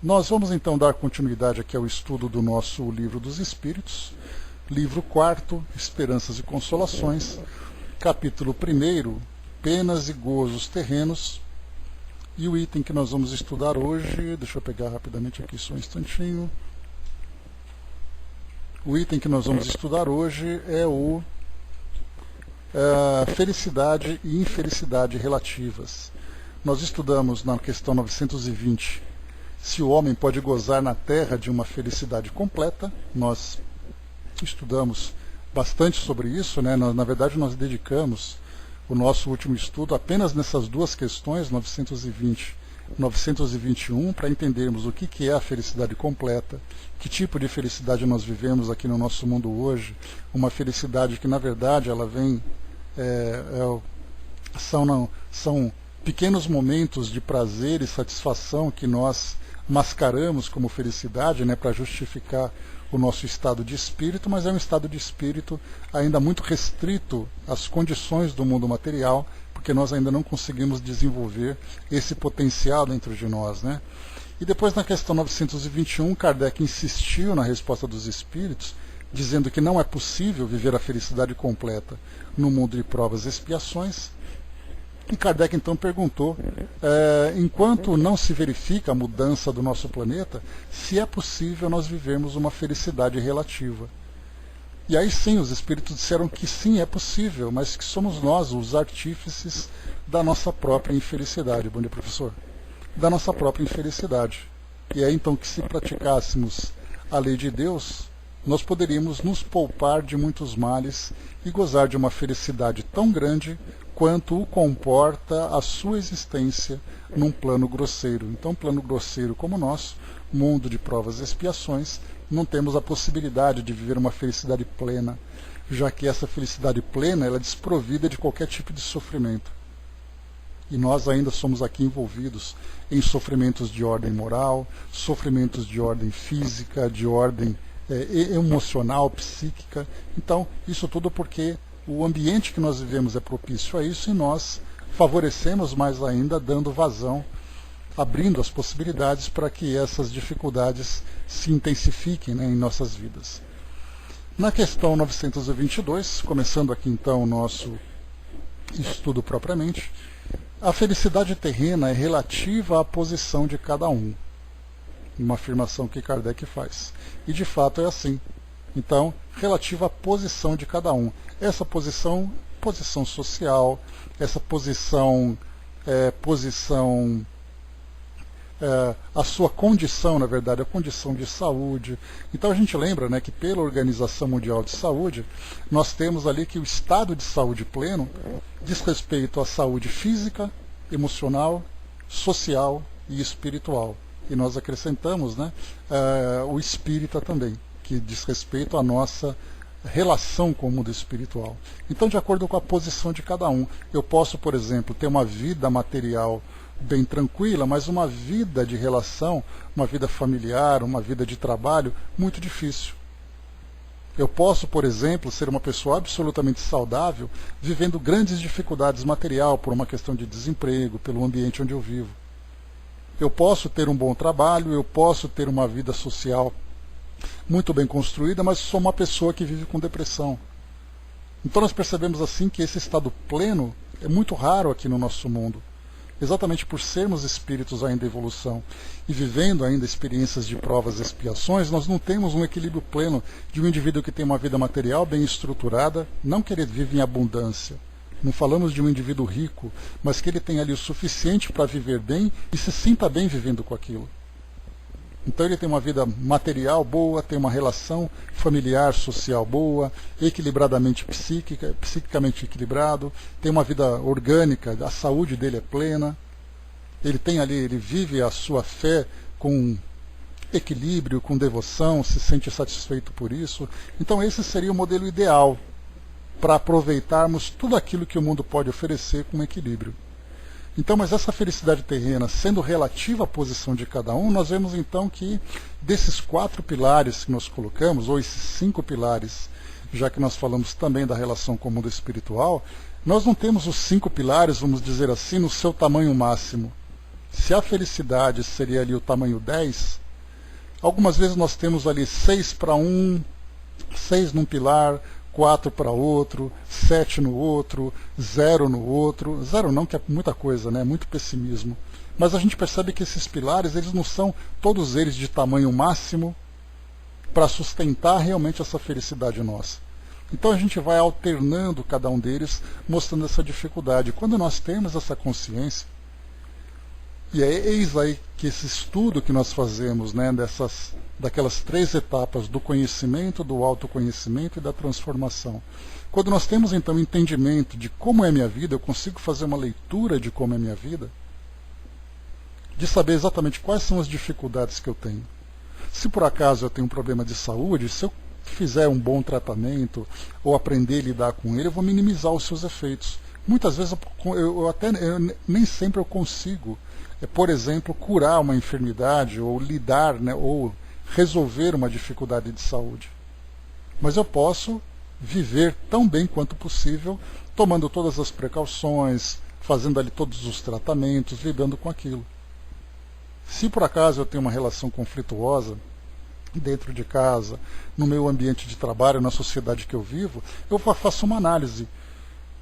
Nós vamos então dar continuidade aqui ao estudo do nosso Livro dos Espíritos, livro 4, Esperanças e Consolações, capítulo 1, Penas e Gozos Terrenos, e o item que nós vamos estudar hoje, deixa eu pegar rapidamente aqui só um instantinho, o item que nós vamos estudar hoje é o felicidade e infelicidade relativas. Nós estudamos na questão 920 se o homem pode gozar na Terra de uma felicidade completa. Nós estudamos bastante sobre isso, né? Na verdade, nós dedicamos o nosso último estudo apenas nessas duas questões, 920 e 921, para entendermos o que é a felicidade completa, que tipo de felicidade nós vivemos aqui no nosso mundo hoje, uma felicidade que, na verdade, ela vem... são pequenos momentos de prazer e satisfação que nós mascaramos como felicidade, né, para justificar o nosso estado de espírito, mas é um estado de espírito ainda muito restrito às condições do mundo material, porque nós ainda não conseguimos desenvolver esse potencial dentro de nós, né? E depois, na questão 921, Kardec insistiu na resposta dos espíritos, dizendo que não é possível viver a felicidade completa no mundo de provas e expiações. E Kardec então perguntou, enquanto não se verifica a mudança do nosso planeta, se é possível nós vivermos uma felicidade relativa. E aí sim, os espíritos disseram que sim, é possível, mas que somos nós os artífices da nossa própria infelicidade. Bom dia, professor. Da nossa própria infelicidade. E é então que, se praticássemos a lei de Deus, nós poderíamos nos poupar de muitos males e gozar de uma felicidade tão grande quanto o comporta a sua existência num plano grosseiro. Então, plano grosseiro como o nosso, mundo de provas e expiações, não temos a possibilidade de viver uma felicidade plena, já que essa felicidade plena ela é desprovida de qualquer tipo de sofrimento. E nós ainda somos aqui envolvidos em sofrimentos de ordem moral, sofrimentos de ordem física, de ordem emocional, psíquica. Então, isso tudo porque o ambiente que nós vivemos é propício a isso e nós favorecemos mais ainda, dando vazão, abrindo as possibilidades para que essas dificuldades se intensifiquem, né, em nossas vidas. Na questão 922, começando aqui então o nosso estudo propriamente, a felicidade terrena é relativa à posição de cada um. Uma afirmação que Kardec faz. E de fato é assim. Então, relativa à posição de cada um. Essa posição social, essa a sua condição, na verdade, a condição de saúde. Então a gente lembra, né, que pela Organização Mundial de Saúde, nós temos ali que o estado de saúde pleno diz respeito à saúde física, emocional, social e espiritual. E nós acrescentamos, né, o espírita também, que diz respeito à nossa relação com o mundo espiritual. Então, de acordo com a posição de cada um, eu posso, por exemplo, ter uma vida material bem tranquila, mas uma vida de relação, uma vida familiar, uma vida de trabalho muito difícil. Eu posso, por exemplo, ser uma pessoa absolutamente saudável, vivendo grandes dificuldades material por uma questão de desemprego, pelo ambiente onde eu vivo. Eu posso ter um bom trabalho, eu posso ter uma vida social muito bem construída, mas sou uma pessoa que vive com depressão. Então nós percebemos assim que esse estado pleno é muito raro aqui no nosso mundo, exatamente por sermos espíritos ainda em evolução e vivendo ainda experiências de provas e expiações. Nós não temos um equilíbrio pleno de um indivíduo que tem uma vida material bem estruturada, não que ele vive em abundância. Não falamos de um indivíduo rico, mas que ele tem ali o suficiente para viver bem e se sinta bem vivendo com aquilo. Então ele tem uma vida material boa, tem uma relação familiar, social boa, equilibradamente psiquicamente equilibrado, tem uma vida orgânica, a saúde dele é plena, ele vive a sua fé com equilíbrio, com devoção, se sente satisfeito por isso. Então esse seria o modelo ideal para aproveitarmos tudo aquilo que o mundo pode oferecer com equilíbrio. Então, mas essa felicidade terrena, sendo relativa à posição de cada um, nós vemos então que desses 4 pilares que nós colocamos, ou esses 5 pilares, já que nós falamos também da relação com o mundo espiritual, nós não temos os 5 pilares, vamos dizer assim, no seu tamanho máximo. Se a felicidade seria ali o tamanho 10, algumas vezes nós temos ali 6 para um, 6 num pilar, 4 para outro, 7 no outro, 0 no outro. 0 não, que é muita coisa, né? Muito pessimismo. Mas a gente percebe que esses pilares, eles não são todos eles de tamanho máximo para sustentar realmente essa felicidade nossa. Então a gente vai alternando cada um deles, mostrando essa dificuldade. Quando nós temos essa consciência, e eis aí que esse estudo que nós fazemos, né, daquelas 3 etapas do conhecimento, do autoconhecimento e da transformação. Quando nós temos então entendimento de como é a minha vida, eu consigo fazer uma leitura de como é a minha vida, de saber exatamente quais são as dificuldades que eu tenho. Se por acaso eu tenho um problema de saúde, se eu fizer um bom tratamento ou aprender a lidar com ele, eu vou minimizar os seus efeitos. Muitas vezes nem sempre eu consigo, por exemplo, curar uma enfermidade ou lidar, né, ou resolver uma dificuldade de saúde. Mas eu posso viver tão bem quanto possível, tomando todas as precauções, fazendo ali todos os tratamentos, lidando com aquilo. Se por acaso eu tenho uma relação conflituosa dentro de casa, no meu ambiente de trabalho, na sociedade que eu vivo, eu faço uma análise.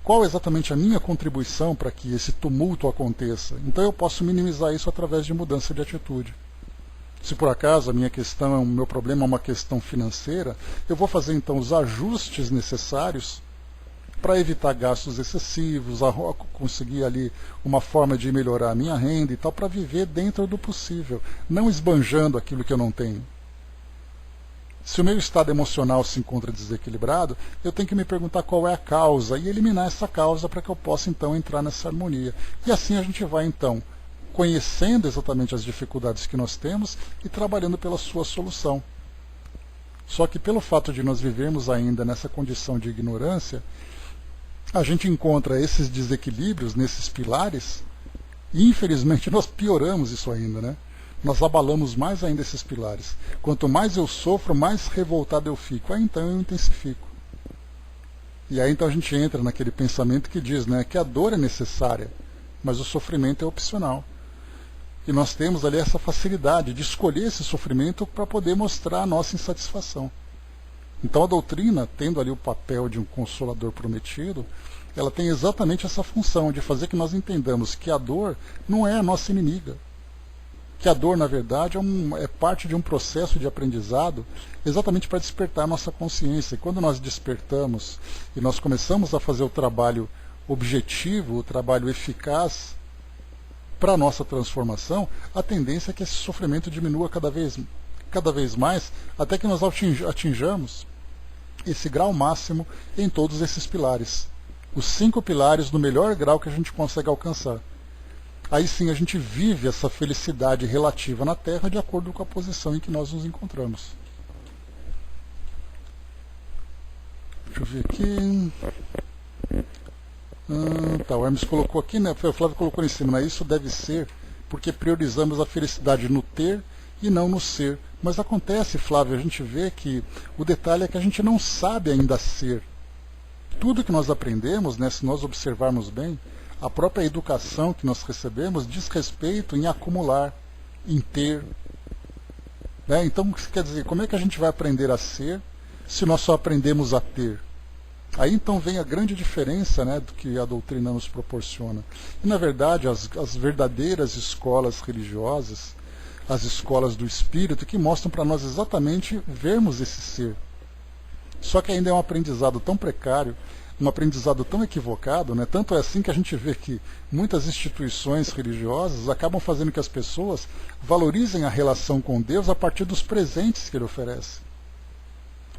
Qual exatamente a minha contribuição para que esse tumulto aconteça? Então eu posso minimizar isso através de mudança de atitude. Se por acaso a minha questão, o meu problema é uma questão financeira, eu vou fazer então os ajustes necessários para evitar gastos excessivos, conseguir ali uma forma de melhorar a minha renda e tal, para viver dentro do possível, não esbanjando aquilo que eu não tenho. Se o meu estado emocional se encontra desequilibrado, eu tenho que me perguntar qual é a causa e eliminar essa causa para que eu possa então entrar nessa harmonia. E assim a gente vai então conhecendo exatamente as dificuldades que nós temos e trabalhando pela sua solução. Só que pelo fato de nós vivermos ainda nessa condição de ignorância, a gente encontra esses desequilíbrios nesses pilares e infelizmente nós pioramos isso ainda, né? Nós abalamos mais ainda esses pilares. Quanto mais eu sofro, mais revoltado eu fico. Aí então eu intensifico. E aí então a gente entra naquele pensamento que diz, né, que a dor é necessária, mas o sofrimento é opcional. E nós temos ali essa facilidade de escolher esse sofrimento para poder mostrar a nossa insatisfação. Então a doutrina, tendo ali o papel de um consolador prometido, ela tem exatamente essa função de fazer que nós entendamos que a dor não é a nossa inimiga. Que a dor, na verdade, é parte de um processo de aprendizado exatamente para despertar a nossa consciência. E quando nós despertamos e nós começamos a fazer o trabalho objetivo, o trabalho eficaz para a nossa transformação, a tendência é que esse sofrimento diminua cada vez mais, até que nós atinjamos esse grau máximo em todos esses pilares. Os 5 pilares no melhor grau que a gente consegue alcançar. Aí sim a gente vive essa felicidade relativa na Terra de acordo com a posição em que nós nos encontramos. Deixa eu ver aqui. O Hermes colocou aqui, né? O Flávio colocou em cima, né? Isso deve ser porque priorizamos a felicidade no ter e não no ser. Mas acontece, Flávio, a gente vê que o detalhe é que a gente não sabe ainda ser. Tudo que nós aprendemos, né, se nós observarmos bem, a própria educação que nós recebemos diz respeito em acumular, em ter. Né? Então, quer dizer, como é que a gente vai aprender a ser se nós só aprendemos a ter? Aí então vem a grande diferença, né, do que a doutrina nos proporciona. E na verdade as verdadeiras escolas religiosas, as escolas do espírito, que mostram para nós exatamente vermos esse ser. Só que ainda é um aprendizado tão precário, um aprendizado tão equivocado, né? Tanto é assim que a gente vê que muitas instituições religiosas acabam fazendo que as pessoas valorizem a relação com Deus a partir dos presentes que Ele oferece.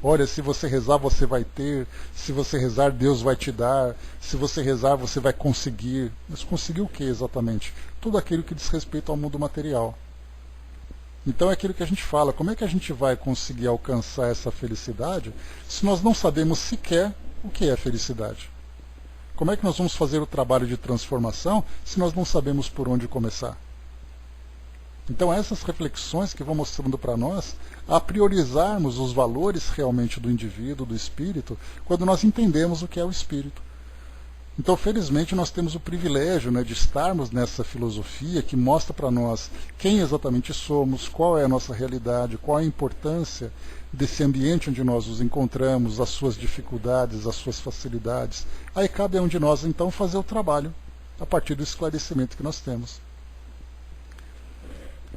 Olha, se você rezar, você vai ter. Se você rezar, Deus vai te dar. Se você rezar, você vai conseguir. Mas conseguir o que exatamente? Tudo aquilo que diz respeito ao mundo material. Então é aquilo que a gente fala. Como é que a gente vai conseguir alcançar essa felicidade se nós não sabemos sequer o que é felicidade? Como é que nós vamos fazer o trabalho de transformação se nós não sabemos por onde começar? Então essas reflexões que vão mostrando para nós a priorizarmos os valores realmente do indivíduo, do espírito, quando nós entendemos o que é o espírito. Então, felizmente, nós temos o privilégio, né, de estarmos nessa filosofia que mostra para nós quem exatamente somos, qual é a nossa realidade, qual a importância desse ambiente onde nós nos encontramos, as suas dificuldades, as suas facilidades. Aí cabe a um de nós, então, fazer o trabalho a partir do esclarecimento que nós temos.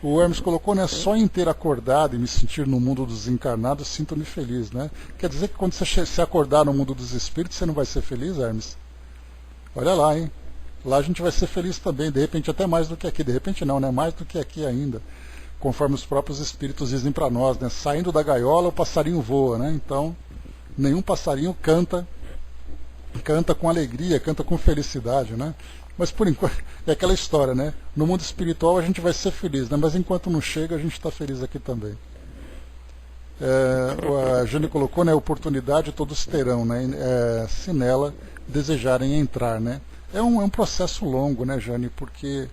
O Hermes colocou, né, só em ter acordado e me sentir no mundo dos encarnados, sinto-me feliz, né? Quer dizer que quando você se acordar no mundo dos espíritos, você não vai ser feliz, Hermes? Olha lá, hein? Lá a gente vai ser feliz também, de repente até mais do que aqui. De repente não, né? Mais do que aqui ainda. Conforme os próprios espíritos dizem para nós, né? Saindo da gaiola, o passarinho voa, né? Então, nenhum passarinho canta com alegria, canta com felicidade, né? Mas por enquanto, é aquela história, né? No mundo espiritual a gente vai ser feliz, né? Mas enquanto não chega, a gente está feliz aqui também. A Jane colocou, né? Oportunidade todos terão, né? Se nela desejarem entrar, né? É um processo longo, né, Jane? Porque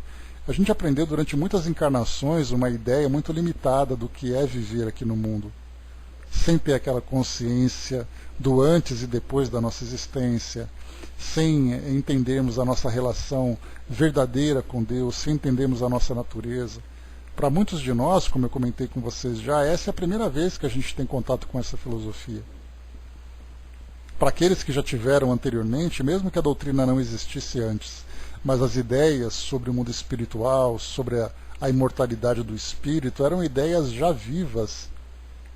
a gente aprendeu durante muitas encarnações uma ideia muito limitada do que é viver aqui no mundo, sem ter aquela consciência do antes e depois da nossa existência, sem entendermos a nossa relação verdadeira com Deus, sem entendermos a nossa natureza. Para muitos de nós, como eu comentei com vocês já, essa é a primeira vez que a gente tem contato com essa filosofia. Para aqueles que já tiveram anteriormente, mesmo que a doutrina não existisse antes, mas as ideias sobre o mundo espiritual, sobre a imortalidade do espírito, eram ideias já vivas.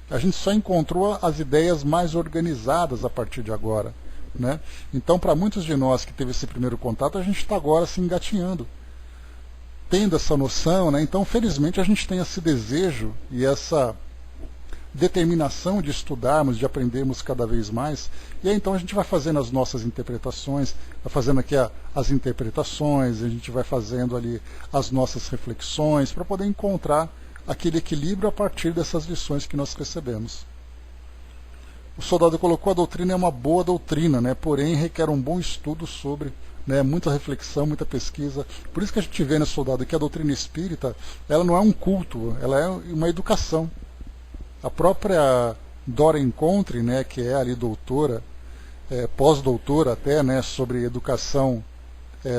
A gente só encontrou as ideias mais organizadas a partir de agora, né? Então, para muitos de nós que teve esse primeiro contato, a gente está agora se engatinhando, tendo essa noção, né? Então, felizmente, a gente tem esse desejo e essa determinação de estudarmos, de aprendermos cada vez mais, e aí então a gente vai fazendo as nossas interpretações, vai fazendo aqui as interpretações, a gente vai fazendo ali as nossas reflexões, para poder encontrar aquele equilíbrio a partir dessas lições que nós recebemos. O soldado colocou: a doutrina é uma boa doutrina, né? Porém requer um bom estudo sobre, né, muita reflexão, muita pesquisa. Por isso que a gente vê, né, soldado, que a doutrina espírita, ela não é um culto, ela é uma educação. A própria Dora Encontre, né, que é ali doutora, pós-doutora até, né, sobre educação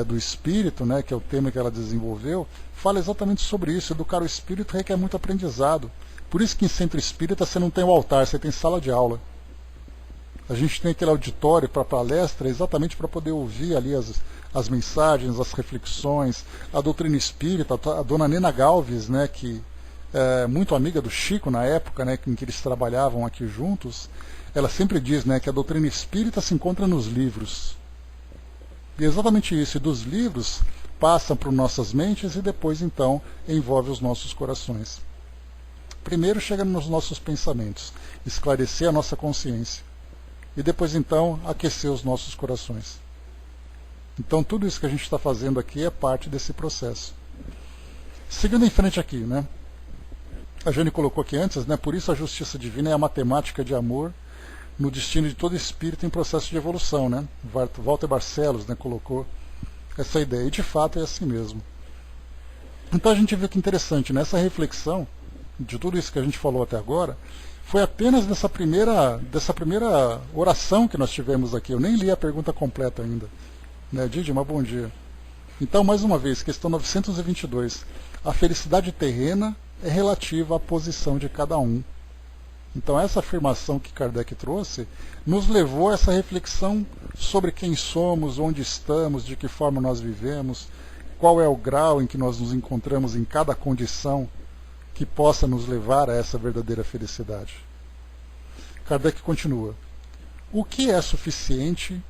do espírito, né, que é o tema que ela desenvolveu, fala exatamente sobre isso. Educar o espírito requer muito aprendizado. Por isso que em centro espírita você não tem o altar, você tem sala de aula. A gente tem aquele auditório para palestra exatamente para poder ouvir ali as mensagens, as reflexões. A doutrina espírita, a dona Nena Galves, né, que muito amiga do Chico na época, né, em que eles trabalhavam aqui juntos, ela sempre diz, né, que a doutrina espírita se encontra nos livros. E é exatamente isso, e dos livros passam para nossas mentes e depois então envolve os nossos corações. Primeiro chega nos nossos pensamentos, esclarecer a nossa consciência, e depois então aquecer os nossos corações. Então tudo isso que a gente está fazendo aqui é parte desse processo. Seguindo em frente aqui, né? A Jane colocou aqui antes, né? Por isso a justiça divina é a matemática de amor no destino de todo espírito em processo de evolução, né? Walter Barcelos, né, colocou essa ideia, e de fato é assim mesmo. Então a gente vê que interessante, né? Essa reflexão de tudo isso que a gente falou até agora foi apenas dessa primeira oração que nós tivemos aqui. Eu nem li a pergunta completa ainda, né, Didi? Mas bom dia. Então, mais uma vez, questão 922. A felicidade terrena é relativa à posição de cada um. Então essa afirmação que Kardec trouxe nos levou a essa reflexão sobre quem somos, onde estamos, de que forma nós vivemos, qual é o grau em que nós nos encontramos em cada condição que possa nos levar a essa verdadeira felicidade. Kardec continua: o que é suficiente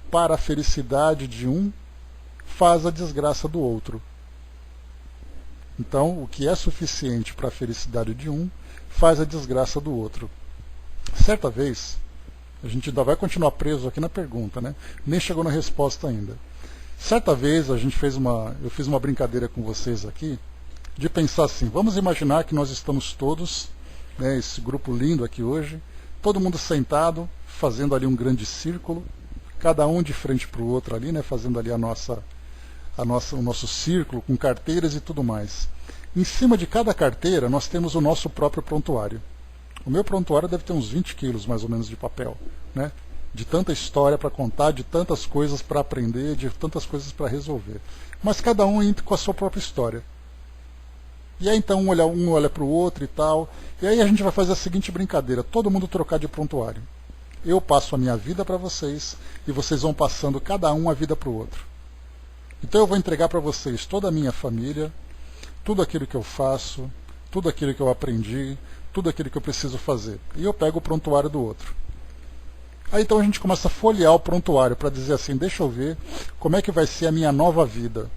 para a felicidade de um faz a desgraça do outro. Então, o que é suficiente para a felicidade de um faz a desgraça do outro. Certa vez, a gente ainda vai continuar preso aqui na pergunta, né? Nem chegou na resposta ainda. Certa vez eu fiz uma brincadeira com vocês aqui, de pensar assim: vamos imaginar que nós estamos todos, né, esse grupo lindo aqui hoje, todo mundo sentado, fazendo ali um grande círculo, cada um de frente para o outro ali, né, fazendo ali o nosso círculo com carteiras e tudo mais. Em cima de cada carteira nós temos o nosso próprio prontuário. O meu prontuário deve ter uns 20 quilos mais ou menos de papel, né? de tanta história para contar, de tantas coisas para aprender, de tantas coisas para resolver. Mas cada um entra com a sua própria história. E aí então um olha para o outro e tal. E aí a gente vai fazer a seguinte brincadeira, todo mundo trocar de prontuário. Eu passo a minha vida para vocês e vocês vão passando cada um a vida para o outro. Então eu vou entregar para vocês toda a minha família, tudo aquilo que eu faço, tudo aquilo que eu aprendi, tudo aquilo que eu preciso fazer. E eu pego o prontuário do outro. Aí então a gente começa a folhear o prontuário para dizer assim, deixa eu ver como é que vai ser a minha nova vida.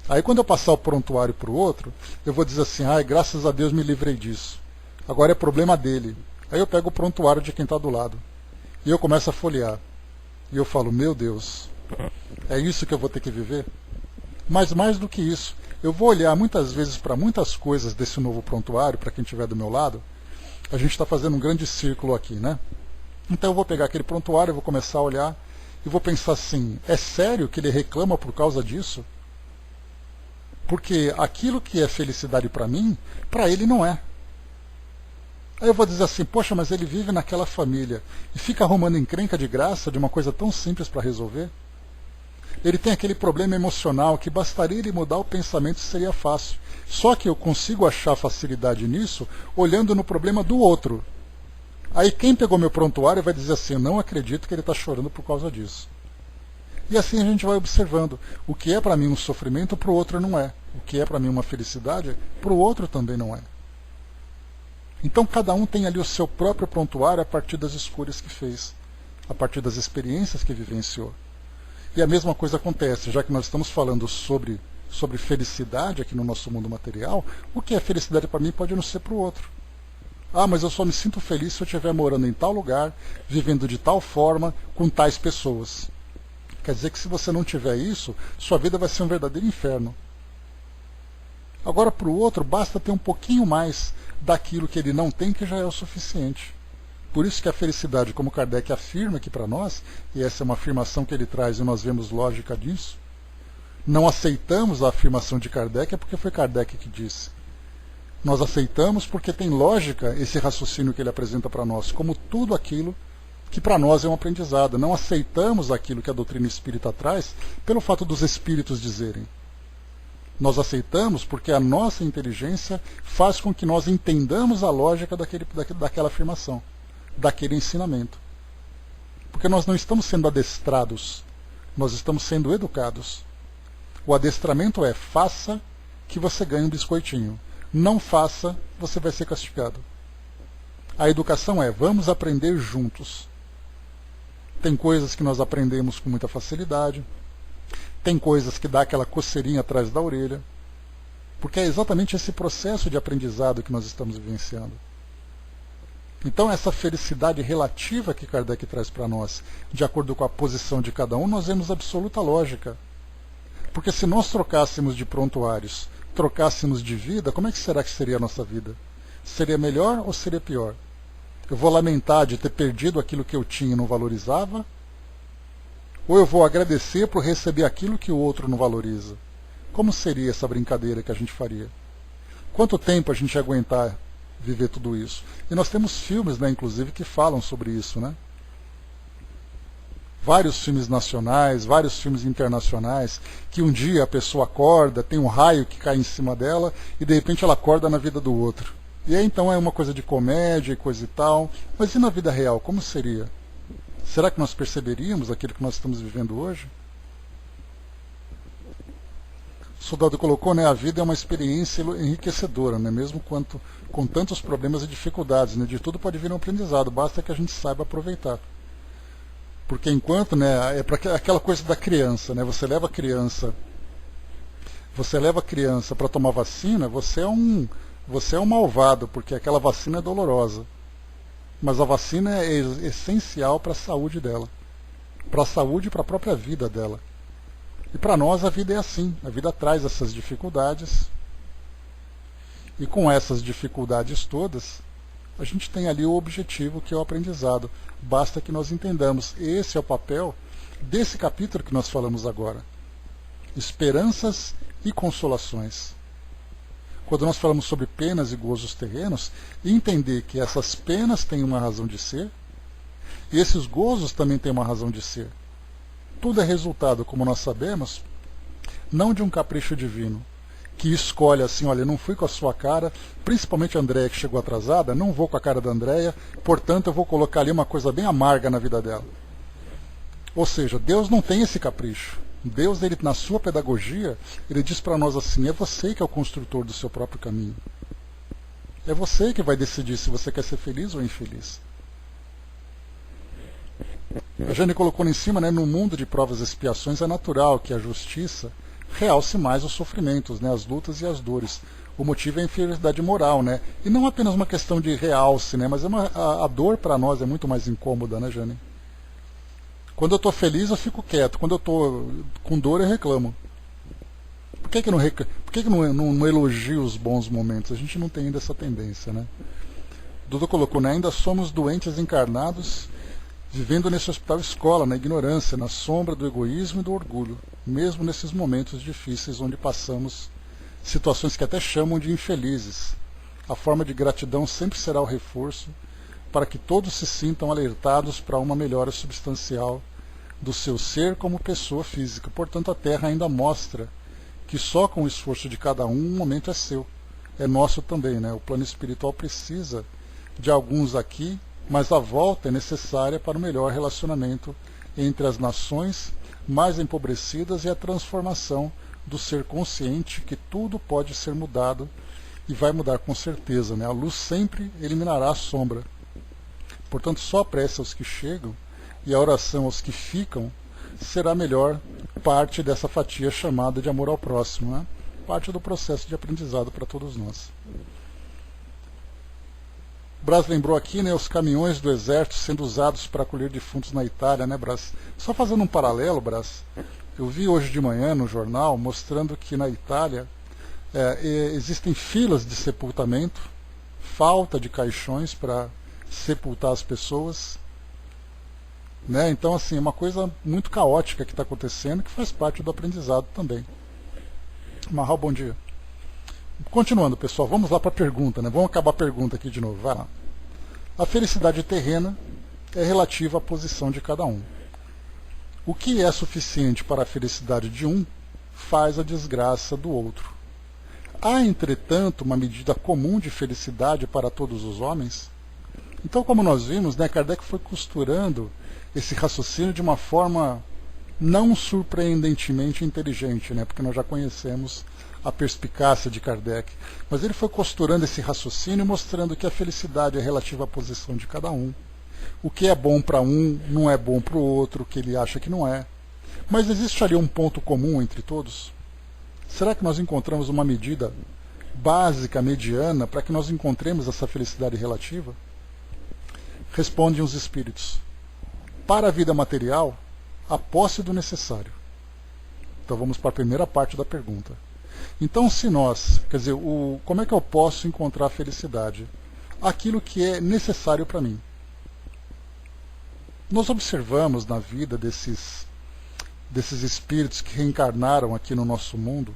Aí quando eu passar o prontuário para o outro, eu vou dizer assim, ai, graças a Deus me livrei disso. Agora é problema dele. Aí eu pego o prontuário de quem está do lado. E eu começo a folhear. E eu falo, meu Deus, é isso que eu vou ter que viver? Mas mais do que isso, eu vou olhar muitas vezes para muitas coisas desse novo prontuário, para quem estiver do meu lado. A gente está fazendo um grande círculo aqui, né? Então eu vou pegar aquele prontuário, eu vou começar a olhar e vou pensar assim, é sério que ele reclama por causa disso? Porque aquilo que é felicidade para mim, para ele não é. Aí eu vou dizer assim, poxa, mas ele vive naquela família e fica arrumando encrenca de graça de uma coisa tão simples para resolver. Ele tem aquele problema emocional que bastaria ele mudar o pensamento e seria fácil. Só que eu consigo achar facilidade nisso olhando no problema do outro. Aí quem pegou meu prontuário vai dizer assim, eu não acredito que ele está chorando por causa disso. E assim a gente vai observando. O que é para mim um sofrimento, para o outro não é. O que é para mim uma felicidade, para o outro também não é. Então cada um tem ali o seu próprio prontuário a partir das escolhas que fez, a partir das experiências que vivenciou. E a mesma coisa acontece, já que nós estamos falando sobre felicidade aqui no nosso mundo material, o que é felicidade para mim pode não ser para o outro. Ah, mas eu só me sinto feliz se eu estiver morando em tal lugar, vivendo de tal forma, com tais pessoas. Quer dizer que se você não tiver isso, sua vida vai ser um verdadeiro inferno. Agora, para o outro, basta ter um pouquinho mais daquilo que ele não tem, que já é o suficiente. Por isso que a felicidade, como Kardec afirma aqui para nós, e essa é uma afirmação que ele traz e nós vemos lógica disso, não aceitamos a afirmação de Kardec, é porque foi Kardec que disse. Nós aceitamos porque tem lógica esse raciocínio que ele apresenta para nós, como tudo aquilo que para nós é um aprendizado. Não aceitamos aquilo que a doutrina espírita traz pelo fato dos espíritos dizerem. Nós aceitamos porque a nossa inteligência faz com que nós entendamos a lógica daquela afirmação, daquele ensinamento. Porque nós não estamos sendo adestrados, nós estamos sendo educados. O adestramento é, faça que você ganhe um biscoitinho. Não faça, você vai ser castigado. A educação é, vamos aprender juntos. Tem coisas que nós aprendemos com muita facilidade, tem coisas que dá aquela coceirinha atrás da orelha, porque é exatamente esse processo de aprendizado que nós estamos vivenciando. Então essa felicidade relativa que Kardec traz para nós, de acordo com a posição de cada um, nós vemos absoluta lógica. Porque se nós trocássemos de prontuários, trocássemos de vida, como é que será que seria a nossa vida? Seria melhor ou seria pior? Eu vou lamentar de ter perdido aquilo que eu tinha e não valorizava? Ou eu vou agradecer por receber aquilo que o outro não valoriza? Como seria essa brincadeira que a gente faria? Quanto tempo a gente ia aguentar viver tudo isso? E nós temos filmes, né, inclusive, que falam sobre isso, né? Vários filmes nacionais, vários filmes internacionais, que um dia a pessoa acorda, tem um raio que cai em cima dela, e de repente ela acorda na vida do outro. E aí então é uma coisa de comédia e coisa e tal. Mas e na vida real, como seria? Será que nós perceberíamos aquilo que nós estamos vivendo hoje? O soldado colocou, né, a vida é uma experiência enriquecedora, né, mesmo com tantos problemas e dificuldades. Né, de tudo pode vir um aprendizado, basta que a gente saiba aproveitar. Porque enquanto, né, é para aquela coisa da criança, né, você leva a criança para tomar vacina, você é um malvado, porque aquela vacina é dolorosa. Mas a vacina é essencial para a saúde dela. Para a saúde e para a própria vida dela. E para nós a vida é assim. A vida traz essas dificuldades. E com essas dificuldades todas, a gente tem ali o objetivo, que é o aprendizado. Basta que nós entendamos. Esse é o papel desse capítulo que nós falamos agora. Esperanças e consolações. Quando nós falamos sobre penas e gozos terrenos, entender que essas penas têm uma razão de ser, E esses gozos também têm uma razão de ser. Tudo é resultado, como nós sabemos, não de um capricho divino, que escolhe assim, olha, não fui com a sua cara, principalmente a Andréia que chegou atrasada, não vou com a cara da Andréia, portanto eu vou colocar ali uma coisa bem amarga na vida dela. Ou seja, Deus não tem esse capricho. Deus, ele, na sua pedagogia, ele diz para nós assim, é você que é o construtor do seu próprio caminho. É você que vai decidir se você quer ser feliz ou infeliz. A Jane colocou lá em cima, né, no mundo de provas e expiações é natural que a justiça realce mais os sofrimentos, né, as lutas e as dores. O motivo é a inferioridade moral, né? E não apenas uma questão de realce, né, mas a dor para nós é muito mais incômoda, né, Jane? Quando eu estou feliz, eu fico quieto. Quando eu estou com dor, eu reclamo. Por que não elogio os bons momentos? A gente não tem ainda essa tendência, né? Duda colocou, né? Ainda somos doentes encarnados, vivendo nesse hospital escola, na ignorância, na sombra do egoísmo e do orgulho, mesmo nesses momentos difíceis onde passamos situações que até chamam de infelizes. A forma de gratidão sempre será o reforço para que todos se sintam alertados para uma melhora substancial do seu ser como pessoa física. Portanto, a Terra ainda mostra que só com o esforço de cada um momento é seu. É nosso também, né? O plano espiritual precisa de alguns aqui, mas a volta é necessária para o melhor relacionamento entre as nações mais empobrecidas e a transformação do ser consciente que tudo pode ser mudado e vai mudar com certeza, né? A luz sempre eliminará a sombra. Portanto, só a prece aos que chegam e a oração aos que ficam será a melhor parte dessa fatia chamada de amor ao próximo, né? Parte do processo de aprendizado para todos nós. Brás lembrou aqui, né, os caminhões do exército sendo usados para acolher defuntos na Itália, né, Brás? Só fazendo um paralelo, Brás, eu vi hoje de manhã no jornal mostrando que na Itália existem filas de sepultamento, falta de caixões para sepultar as pessoas, né? Então, assim, é uma coisa muito caótica que está acontecendo, que faz parte do aprendizado também. Marral, bom dia. Continuando, pessoal, vamos lá para a pergunta, né? Vamos acabar a pergunta aqui de novo, vai lá. A felicidade terrena é relativa à posição de cada um. O que é suficiente para a felicidade de um faz a desgraça do outro. Há, entretanto, uma medida comum de felicidade para todos os homens? Então, como nós vimos, né, Kardec foi costurando esse raciocínio de uma forma não surpreendentemente inteligente, né, porque nós já conhecemos a perspicácia de Kardec. Mas ele foi costurando esse raciocínio, mostrando que a felicidade é relativa à posição de cada um. O que é bom para um não é bom para o outro, o que ele acha que não é. Mas existe ali um ponto comum entre todos? Será que nós encontramos uma medida básica, mediana, para que nós encontremos essa felicidade relativa? Respondem os espíritos. Para a vida material, a posse do necessário. Então vamos para a primeira parte da pergunta. Então, se nós, quer dizer, como é que eu posso encontrar a felicidade? Aquilo que é necessário para mim. Nós observamos na vida desses espíritos que reencarnaram aqui no nosso mundo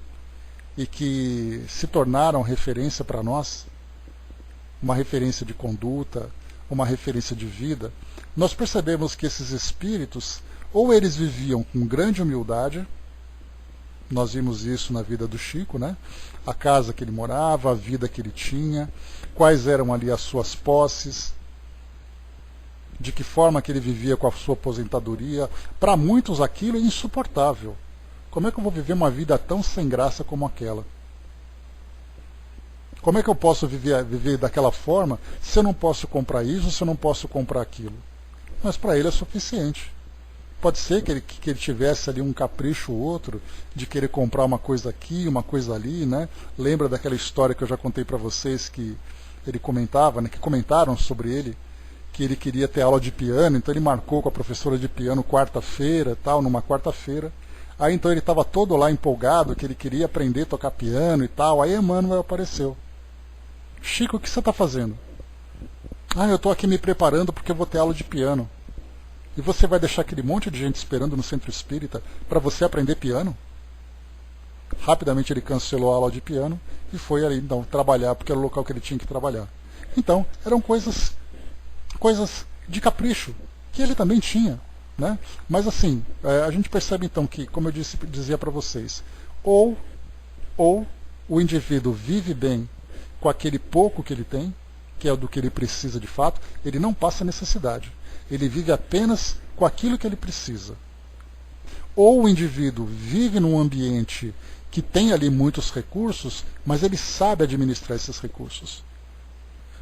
e que se tornaram referência para nós, uma referência de conduta, uma referência de vida. Nós percebemos que esses espíritos, ou eles viviam com grande humildade, nós vimos isso na vida do Chico, né? A casa que ele morava, a vida que ele tinha, quais eram ali as suas posses, de que forma que ele vivia com a sua aposentadoria. Para muitos aquilo é insuportável. Como é que eu vou viver uma vida tão sem graça como aquela? Como é que eu posso viver daquela forma se eu não posso comprar isso, se eu não posso comprar aquilo? Mas para ele é suficiente. Pode ser que ele tivesse ali um capricho ou outro de querer comprar uma coisa aqui, uma coisa ali, né? Lembra daquela história que eu já contei para vocês que ele comentava, né? Que comentaram sobre ele, que ele queria ter aula de piano, então ele marcou com a professora de piano quarta-feira, tal, numa quarta-feira. Aí então ele estava todo lá empolgado, que ele queria aprender a tocar piano e tal. Aí Emmanuel apareceu. Chico, o que você está fazendo? Ah, eu estou aqui me preparando porque eu vou ter aula de piano. E você vai deixar aquele monte de gente esperando no centro espírita para você aprender piano? Rapidamente ele cancelou a aula de piano e foi ali então trabalhar, porque era o local que ele tinha que trabalhar. Então, eram coisas de capricho. que ele também tinha, né? Mas assim, a gente percebe então que, como eu dizia para vocês, ou o indivíduo vive bem com aquele pouco que ele tem, que é do que ele precisa de fato, ele não passa necessidade. Ele vive apenas com aquilo que ele precisa. Ou o indivíduo vive num ambiente que tem ali muitos recursos, mas ele sabe administrar esses recursos.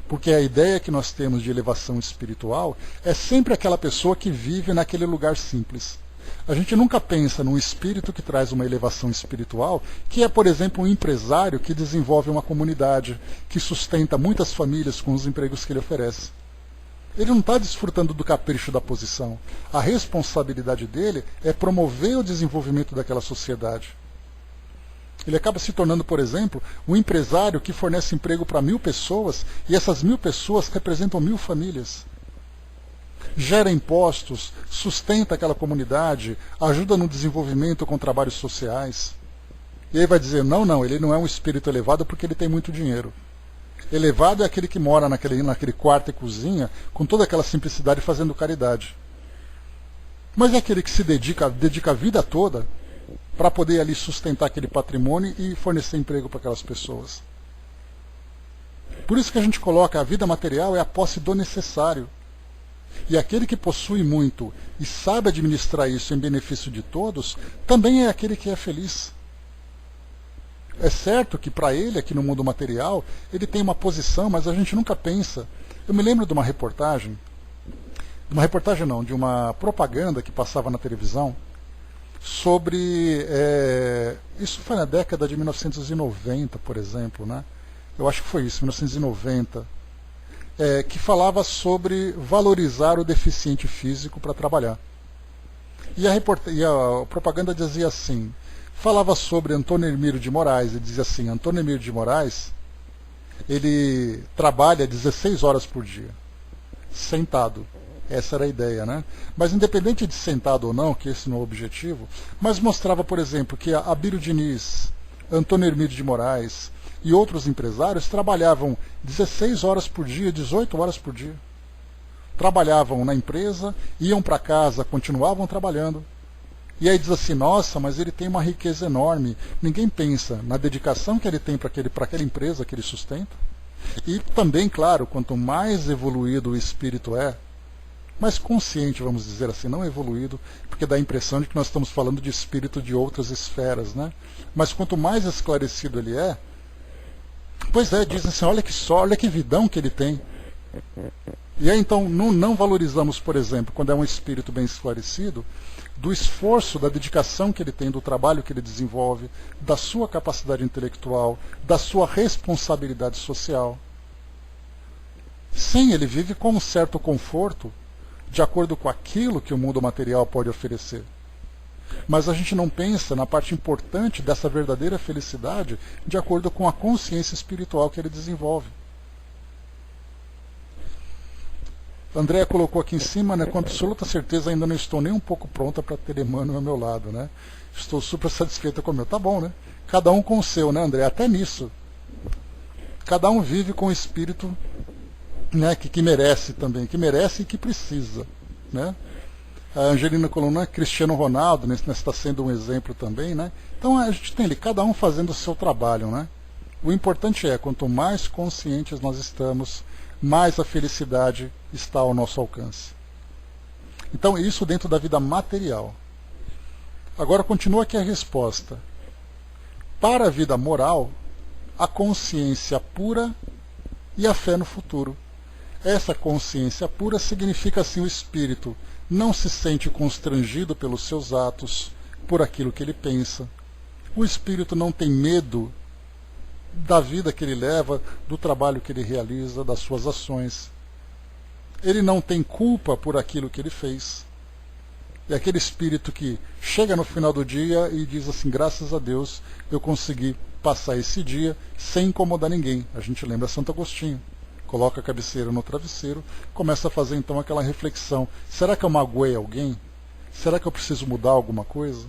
Porque a ideia que nós temos de elevação espiritual é sempre aquela pessoa que vive naquele lugar simples. A gente nunca pensa num espírito que traz uma elevação espiritual, que é, por exemplo, um empresário que desenvolve uma comunidade, que sustenta muitas famílias com os empregos que ele oferece. Ele não está desfrutando do capricho da posição. A responsabilidade dele é promover o desenvolvimento daquela sociedade. Ele acaba se tornando, por exemplo, um empresário que fornece emprego para 1000 pessoas, e essas 1000 pessoas representam 1000 famílias. Gera impostos, sustenta aquela comunidade, ajuda no desenvolvimento com trabalhos sociais. E aí vai dizer, não, ele não é um espírito elevado porque ele tem muito dinheiro. Elevado é aquele que mora naquele quarto e cozinha, com toda aquela simplicidade, fazendo caridade. Mas é aquele que se dedica a vida toda para poder ali sustentar aquele patrimônio e fornecer emprego para aquelas pessoas. Por isso que a gente coloca a vida material é a posse do necessário. E aquele que possui muito e sabe administrar isso em benefício de todos, também é aquele que é feliz. É certo que para ele, aqui no mundo material, ele tem uma posição, mas a gente nunca pensa. Eu me lembro de uma reportagem de uma propaganda que passava na televisão, sobre, isso foi na década de 1990, por exemplo, né? Eu acho que foi isso, 1990, que falava sobre valorizar o deficiente físico para trabalhar. E a propaganda dizia assim, falava sobre Antônio Hermílio de Moraes, e dizia assim, Antônio Hermílio de Moraes, ele trabalha 16 horas por dia, sentado. Essa era a ideia, né? Mas independente de sentado ou não, que esse não é o objetivo, mas mostrava, por exemplo, que Abílio Diniz, Antônio Hermílio de Moraes e outros empresários trabalhavam 16 horas por dia, 18 horas por dia. Trabalhavam na empresa, iam para casa, continuavam trabalhando. E aí diz assim, nossa, mas ele tem uma riqueza enorme. Ninguém pensa na dedicação que ele tem para aquela empresa que ele sustenta. E também, claro, quanto mais evoluído o espírito é, mais consciente, vamos dizer assim, não evoluído, porque dá a impressão de que nós estamos falando de espírito de outras esferas, né? Mas quanto mais esclarecido ele é, pois é, dizem assim, olha que vidão que ele tem. E aí então não valorizamos, por exemplo, quando é um espírito bem esclarecido, do esforço, da dedicação que ele tem, do trabalho que ele desenvolve, da sua capacidade intelectual, da sua responsabilidade social. Sim, ele vive com um certo conforto, de acordo com aquilo que o mundo material pode oferecer. Mas a gente não pensa na parte importante dessa verdadeira felicidade de acordo com a consciência espiritual que ele desenvolve. Andréa colocou aqui em cima, né, com absoluta certeza ainda não estou nem um pouco pronta para ter Emmanuel ao meu lado, né? Estou super satisfeita com o meu. Tá bom, né? Cada um com o seu, né, André? Até nisso. Cada um vive com o espírito, né, que merece também, que merece e que precisa, né? A Angelina Coluna, Cristiano Ronaldo, nesse está sendo um exemplo também, né? Então a gente tem ali, cada um fazendo o seu trabalho, né? O importante é, quanto mais conscientes nós estamos, mais a felicidade está ao nosso alcance. Então isso dentro da vida material. Agora continua aqui a resposta. Para a vida moral, a consciência pura e a fé no futuro. Essa consciência pura significa assim o espírito não se sente constrangido pelos seus atos, por aquilo que ele pensa. O espírito não tem medo da vida que ele leva, do trabalho que ele realiza, das suas ações. Ele não tem culpa por aquilo que ele fez. É aquele espírito que chega no final do dia e diz assim, graças a Deus eu consegui passar esse dia sem incomodar ninguém. A gente lembra Santo Agostinho. Coloca a cabeceira no travesseiro, começa a fazer então aquela reflexão. Será que eu magoei alguém? Será que eu preciso mudar alguma coisa?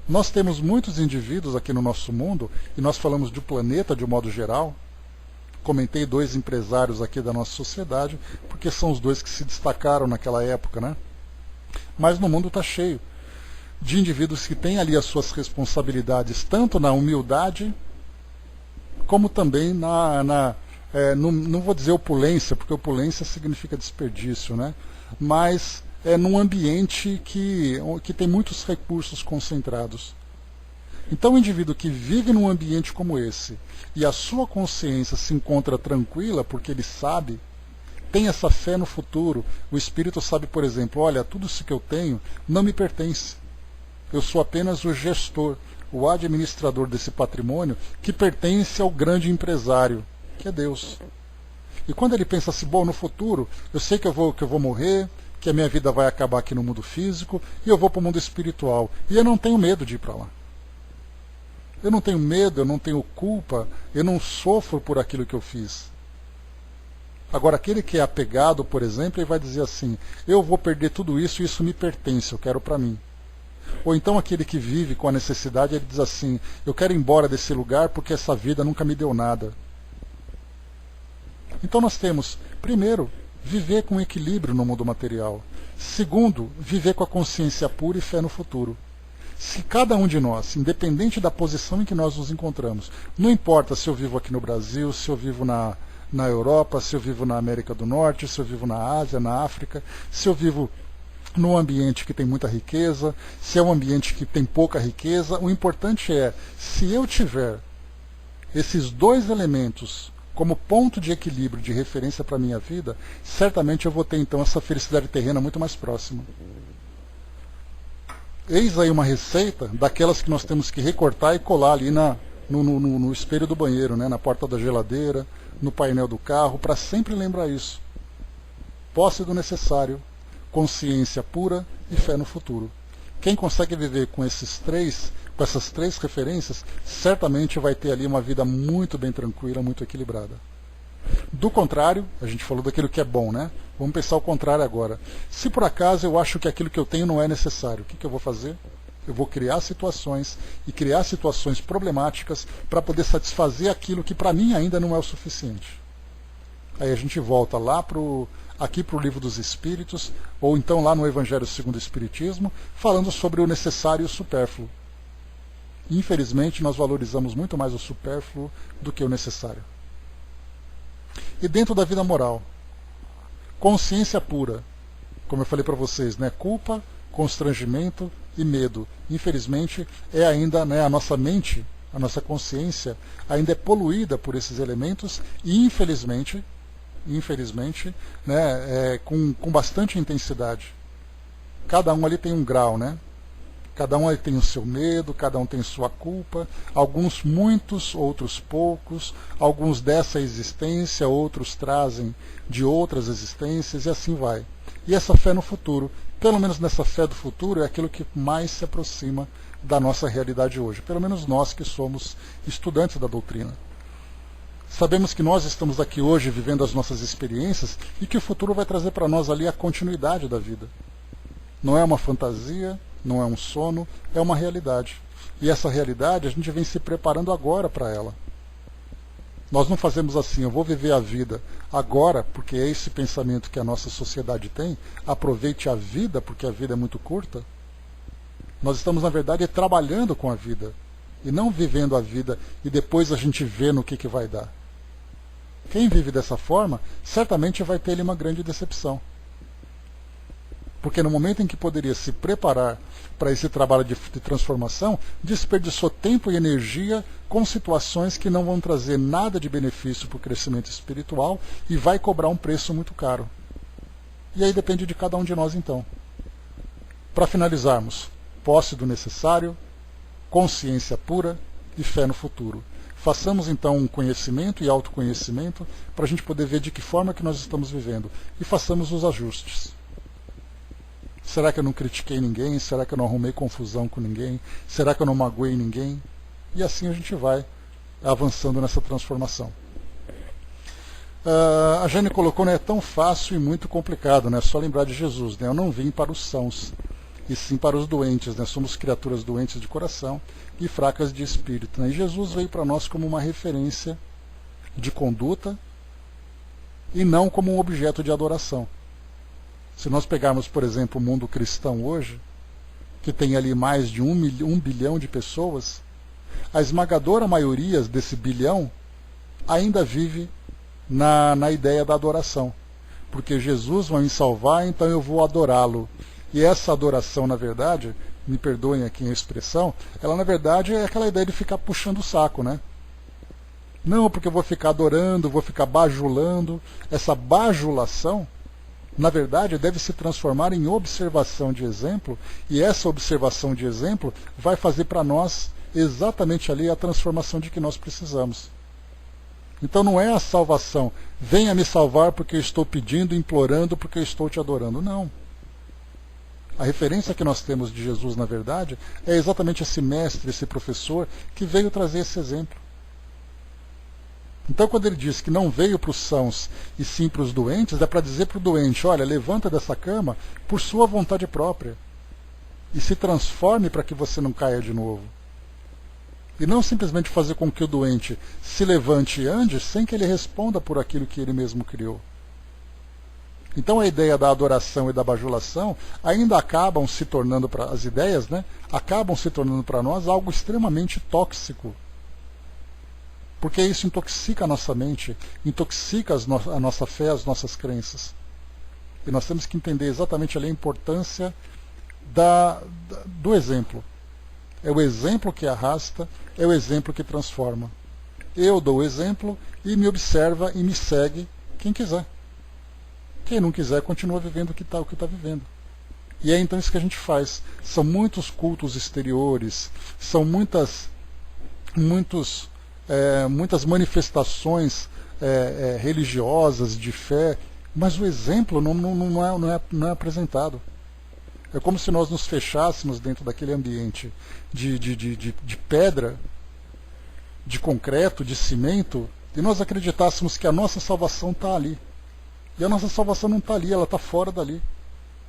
Nós temos muitos indivíduos aqui no nosso mundo, e nós falamos do planeta de um modo geral, Comentei 2 empresários aqui da nossa sociedade, porque são os 2 que se destacaram naquela época, né? Mas no mundo está cheio de indivíduos que têm ali as suas responsabilidades, tanto na humildade, como também não vou dizer opulência, porque opulência significa desperdício, né? Mas num ambiente que tem muitos recursos concentrados. Então o indivíduo que vive num ambiente como esse, e a sua consciência se encontra tranquila, porque ele sabe, tem essa fé no futuro, o espírito sabe, por exemplo, olha, tudo isso que eu tenho não me pertence. Eu sou apenas o gestor, o administrador desse patrimônio que pertence ao grande empresário, que é Deus. E quando ele pensa assim, bom, no futuro, eu sei que eu vou morrer, que a minha vida vai acabar aqui no mundo físico, e eu vou para o mundo espiritual. E eu não tenho medo de ir para lá. Eu não tenho medo, eu não tenho culpa, eu não sofro por aquilo que eu fiz. Agora, aquele que é apegado, por exemplo, ele vai dizer assim, eu vou perder tudo isso e isso me pertence, eu quero para mim. Ou então aquele que vive com a necessidade, ele diz assim, eu quero ir embora desse lugar porque essa vida nunca me deu nada. Então nós temos, primeiro, viver com equilíbrio no mundo material. Segundo, viver com a consciência pura e fé no futuro. Se cada um de nós, independente da posição em que nós nos encontramos, não importa se eu vivo aqui no Brasil, se eu vivo na Europa, se eu vivo na América do Norte, se eu vivo na Ásia, na África, se eu vivo num ambiente que tem muita riqueza, se é um ambiente que tem pouca riqueza, o importante é, se eu tiver esses 2 elementos como ponto de equilíbrio, de referência para a minha vida, certamente eu vou ter então essa felicidade terrena muito mais próxima. Eis aí uma receita daquelas que nós temos que recortar e colar ali no espelho do banheiro, né, na porta da geladeira, no painel do carro, para sempre lembrar isso. Posse do necessário, consciência pura e fé no futuro. Quem consegue viver com essas 3 referências, certamente vai ter ali uma vida muito bem tranquila, muito equilibrada. Do contrário, a gente falou daquilo que é bom, né? Vamos pensar o contrário agora. Se por acaso eu acho que aquilo que eu tenho não é necessário, o que eu vou fazer? Eu vou criar situações problemáticas para poder satisfazer aquilo que para mim ainda não é o suficiente. Aí a gente volta lá aqui para o Livro dos Espíritos, ou então lá no Evangelho segundo o Espiritismo, falando sobre o necessário e o supérfluo. Infelizmente, nós valorizamos muito mais o supérfluo do que o necessário. E dentro da vida moral, consciência pura, como eu falei para vocês, né? Culpa, constrangimento e medo. Infelizmente, é ainda, né, a nossa mente, a nossa consciência, ainda é poluída por esses elementos e, infelizmente, né, com bastante intensidade. Cada um ali tem um grau, né? Cada um ali tem o seu medo, cada um tem sua culpa, alguns muitos, outros poucos, alguns dessa existência, outros trazem de outras existências e assim vai. E essa fé no futuro, pelo menos nessa fé do futuro, é aquilo que mais se aproxima da nossa realidade hoje, pelo menos nós que somos estudantes da doutrina. Sabemos que nós estamos aqui hoje vivendo as nossas experiências e que o futuro vai trazer para nós ali a continuidade da vida. Não é uma fantasia, não é um sono, é uma realidade. E essa realidade a gente vem se preparando agora para ela. Nós não fazemos assim, eu vou viver a vida agora, porque é esse pensamento que a nossa sociedade tem, aproveite a vida, porque a vida é muito curta. Nós estamos, na verdade, trabalhando com a vida, e não vivendo a vida e depois a gente vê no que vai dar. Quem vive dessa forma, certamente vai ter ali uma grande decepção. Porque no momento em que poderia se preparar para esse trabalho de transformação, desperdiçou tempo e energia com situações que não vão trazer nada de benefício para o crescimento espiritual e vai cobrar um preço muito caro. E aí depende de cada um de nós então. Para finalizarmos, posse do necessário, consciência pura e fé no futuro. Façamos então um conhecimento e autoconhecimento para a gente poder ver de que forma que nós estamos vivendo e façamos os ajustes. Será que eu não critiquei ninguém? Será que eu não arrumei confusão com ninguém? Será que eu não magoei ninguém? E assim a gente vai avançando nessa transformação. A Jane colocou, né, é tão fácil e muito complicado, né? É só lembrar de Jesus, né? Eu não vim para os sãos, e sim para os doentes, né? Somos criaturas doentes de coração e fracas de espírito, né? E Jesus veio para nós como uma referência de conduta e não como um objeto de adoração. Se nós pegarmos, por exemplo, o mundo cristão hoje, que tem ali mais de 1 bilhão de pessoas, a esmagadora maioria desse bilhão ainda vive na ideia da adoração. Porque Jesus vai me salvar, então eu vou adorá-lo. E essa adoração, na verdade, me perdoem aqui a expressão, ela na verdade é aquela ideia de ficar puxando o saco, né? Não, porque eu vou ficar adorando, vou ficar bajulando. Essa bajulação, na verdade, deve se transformar em observação de exemplo, e essa observação de exemplo vai fazer para nós exatamente ali a transformação de que nós precisamos. Então não é a salvação, venha me salvar porque eu estou pedindo, implorando, porque eu estou te adorando. Não. A referência que nós temos de Jesus, na verdade, é exatamente esse mestre, esse professor, que veio trazer esse exemplo. Então, quando ele diz que não veio para os sãos e sim para os doentes, é para dizer para o doente, olha, levanta dessa cama por sua vontade própria e se transforme para que você não caia de novo. E não simplesmente fazer com que o doente se levante e ande sem que ele responda por aquilo que ele mesmo criou. Então a ideia da adoração e da bajulação ainda acabam se tornando, as ideias, né, acabam se tornando para nós algo extremamente tóxico. Porque isso intoxica a nossa mente, intoxica a nossa fé, as nossas crenças. E nós temos que entender exatamente ali a importância do exemplo. É o exemplo que arrasta, é o exemplo que transforma. Eu dou o exemplo e me observa e me segue quem quiser. Quem não quiser continua vivendo o que está vivendo. E é então isso que a gente faz. São muitos cultos exteriores, são muitas manifestações religiosas de fé, mas o exemplo não é apresentado. É como se nós nos fechássemos dentro daquele ambiente de pedra, de concreto, de cimento, e nós acreditássemos que a nossa salvação está ali. E a nossa salvação não está ali, ela está fora dali,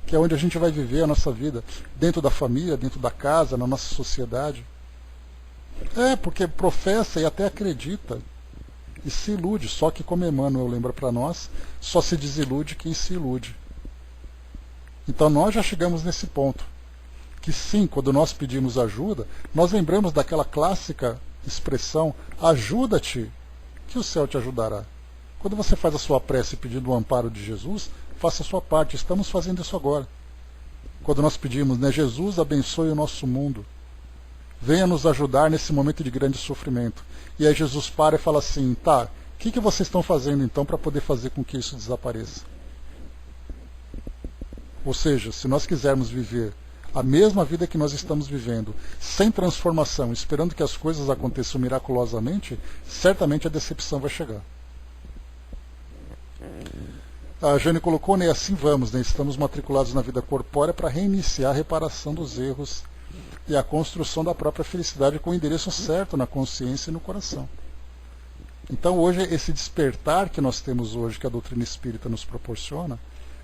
que é onde a gente vai viver a nossa vida, dentro da família, dentro da casa, na nossa sociedade. Porque professa e até acredita e se ilude, só que como Emmanuel lembra para nós, só se desilude quem se ilude. Então nós já chegamos nesse ponto, que sim, quando nós pedimos ajuda, nós lembramos daquela clássica expressão, ajuda-te, que o céu te ajudará. Quando você faz a sua prece pedindo o amparo de Jesus, faça a sua parte, estamos fazendo isso agora. Quando nós pedimos, né, Jesus abençoe o nosso mundo, venha nos ajudar nesse momento de grande sofrimento. E aí Jesus para e fala assim, tá, o que vocês estão fazendo então para poder fazer com que isso desapareça? Ou seja, se nós quisermos viver a mesma vida que nós estamos vivendo, sem transformação, esperando que as coisas aconteçam miraculosamente, certamente a decepção vai chegar. A Jane colocou, né, assim vamos, né, estamos matriculados na vida corpórea para reiniciar a reparação dos erros e a construção da própria felicidade com o endereço certo na consciência e no coração. Então hoje esse despertar que nós temos hoje, que a doutrina espírita nos proporciona,